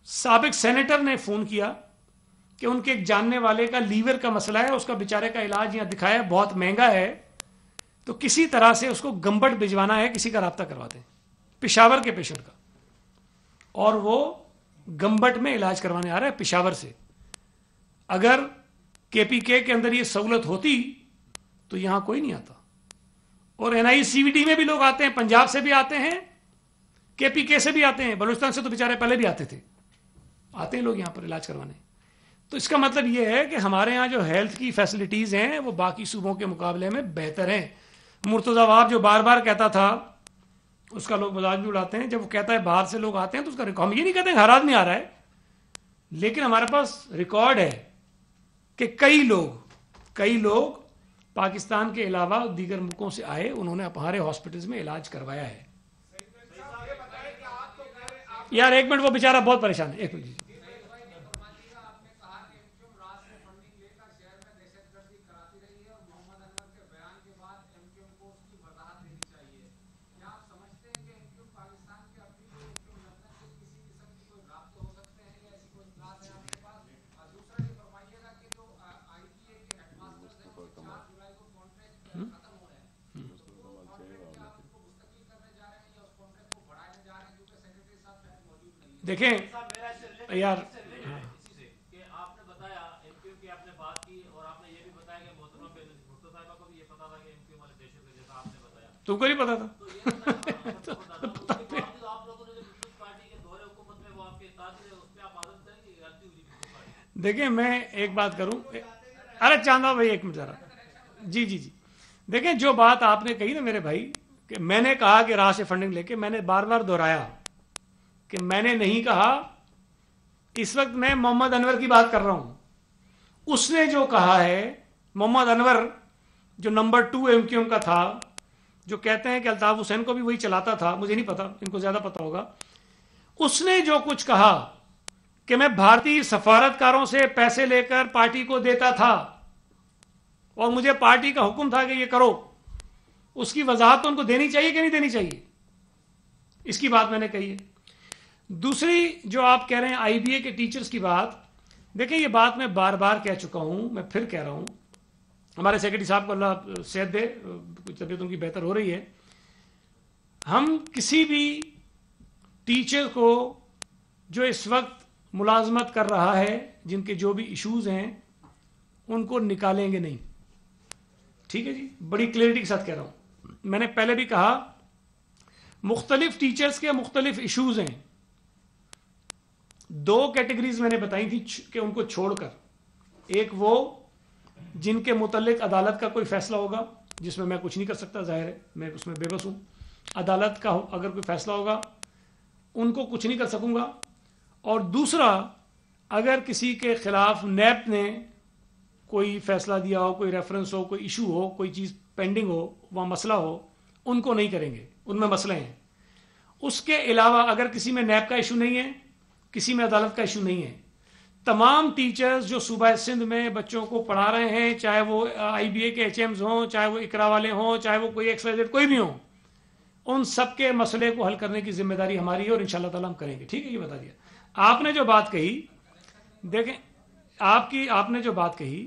سابق سینیٹر نے فون کیا کہ ان کے ایک جاننے والے کا لیور کا مسئلہ ہے، اس کا بیچارے کا علاج یہاں دکھایا بہت مہنگا ہے، تو کسی طرح سے اس کو گمبٹ بھجوانا ہے، کسی کا رابطہ کروا دیں، پشاور کے پیشنٹ کا. اور وہ گمبٹ میں علاج کروانے آ رہا ہے پشاور سے. اگر KPK کے اندر یہ سہولت ہوتی تو یہاں کوئی نہیں آتا. اور NICVD میں بھی لوگ آتے ہیں، پنجاب سے بھی آتے ہیں، KPK سے بھی آتے ہیں، بلوچستان سے تو بیچارے پہلے بھی آتے تھے، آتے ہیں لوگ یہاں پر علاج کروانے. تو اس کا مطلب یہ ہے کہ ہمارے ہاں جو ہیلتھ کی فیسلٹیز ہیں وہ باقی صوبوں کے مقابلے میں بہتر ہیں. مرتضی وہاب جو بار بار کہتا تھا، اس کا لوگ مذاق بھی اڑاتے ہیں، جب وہ کہتا ہے باہر سے لوگ آتے ہیں تو اس کا ہم یہ نہیں کہتے ہیں ہر آدمی آ رہا ہے، لیکن ہمارے پاس ریکارڈ ہے کہ کئی لوگ پاکستان کے علاوہ دیگر ملکوں سے آئے، انہوں نے ہمارے ہاسپٹلز میں علاج کروایا ہے. یار ایک منٹ، وہ بیچارہ بہت پریشان ہے، ایک منٹ. دیکھیں یار، کہ آپ نے بتایا MQ کی آپ نے بات کی، اور آپ نے یہ بھی بتایا کہ محترمہ بھٹو صاحبہ کو بھی یہ پتا تھا کہ MQ والے دہشت گرد، جیسا آپ نے بتایا. تم کو نہیں پتا تھا؟ آپ لوگوں نے جو پیپلز پارٹی کے دور حکومت میں وہ آپ کے اتحاد ہے، اس پہ آپ عادت کریں کہ غلطی ہوئی پیپلز پارٹی. دیکھیں میں ایک بات کروں، ارے چاندہ بھائی ایک منٹ ذرا، جی دیکھیں جو بات آپ نے کہی نا میرے بھائی، کہ میں نے کہا کہ راہ سے فنڈنگ لے کے، میں نے بار بار دہرایا کہ میں نے نہیں کہا. اس وقت میں محمد انور کی بات کر رہا ہوں. اس نے جو کہا ہے، محمد انور جو نمبر 2 MQM کا تھا، جو کہتے ہیں کہ الطاف حسین کو بھی وہی چلاتا تھا، مجھے نہیں پتا، ان کو زیادہ پتا ہوگا. اس نے جو کچھ کہا کہ میں بھارتی سفارتکاروں سے پیسے لے کر پارٹی کو دیتا تھا اور مجھے پارٹی کا حکم تھا کہ یہ کرو، اس کی وضاحت تو ان کو دینی چاہیے کہ نہیں دینی چاہیے، اس کی بات میں نے کہی ہے. دوسری جو آپ کہہ رہے ہیں IBA کے ٹیچرز کی بات، دیکھیں یہ بات میں بار بار کہہ چکا ہوں، میں پھر کہہ رہا ہوں، ہمارے سیکرٹری صاحب کو اللہ صحت دے، کچھ طبیعت ان کی بہتر ہو رہی ہے. ہم کسی بھی ٹیچر کو جو اس وقت ملازمت کر رہا ہے، جن کے جو بھی ایشوز ہیں، ان کو نکالیں گے نہیں. ٹھیک ہے جی، بڑی کلیئرٹی کے ساتھ کہہ رہا ہوں. میں نے پہلے بھی کہا مختلف ٹیچرز کے مختلف ایشوز ہیں. 2 کیٹیگریز میں نے بتائی تھی کہ ان کو چھوڑ کر، ایک وہ جن کے متعلق عدالت کا کوئی فیصلہ ہوگا، جس میں میں کچھ نہیں کر سکتا، ظاہر ہے میں اس میں بے بس ہوں. عدالت کا اگر کوئی فیصلہ ہوگا ان کو کچھ نہیں کر سکوں گا. اور دوسرا، اگر کسی کے خلاف نیب نے کوئی فیصلہ دیا ہو، کوئی ریفرنس ہو، کوئی ایشو ہو، کوئی چیز پینڈنگ ہو، وہاں مسئلہ ہو، ان کو نہیں کریں گے، ان میں مسئلے ہیں. اس کے علاوہ اگر کسی میں نیب کا ایشو نہیں ہے، کسی میں عدالت کا ایشو نہیں ہے، تمام ٹیچرز جو صوبہ سندھ میں بچوں کو پڑھا رہے ہیں، چاہے وہ IBA کے HMs ہوں، چاہے وہ اقرا والے ہوں، چاہے وہ کوئی XYZ کوئی بھی ہوں، ان سب کے مسئلے کو حل کرنے کی ذمہ داری ہماری ہے، اور انشاءاللہ تعالیٰ ہم کریں گے. ٹھیک ہے، یہ بتا دیا. آپ نے جو بات کہی، دیکھیں آپ نے جو بات کہی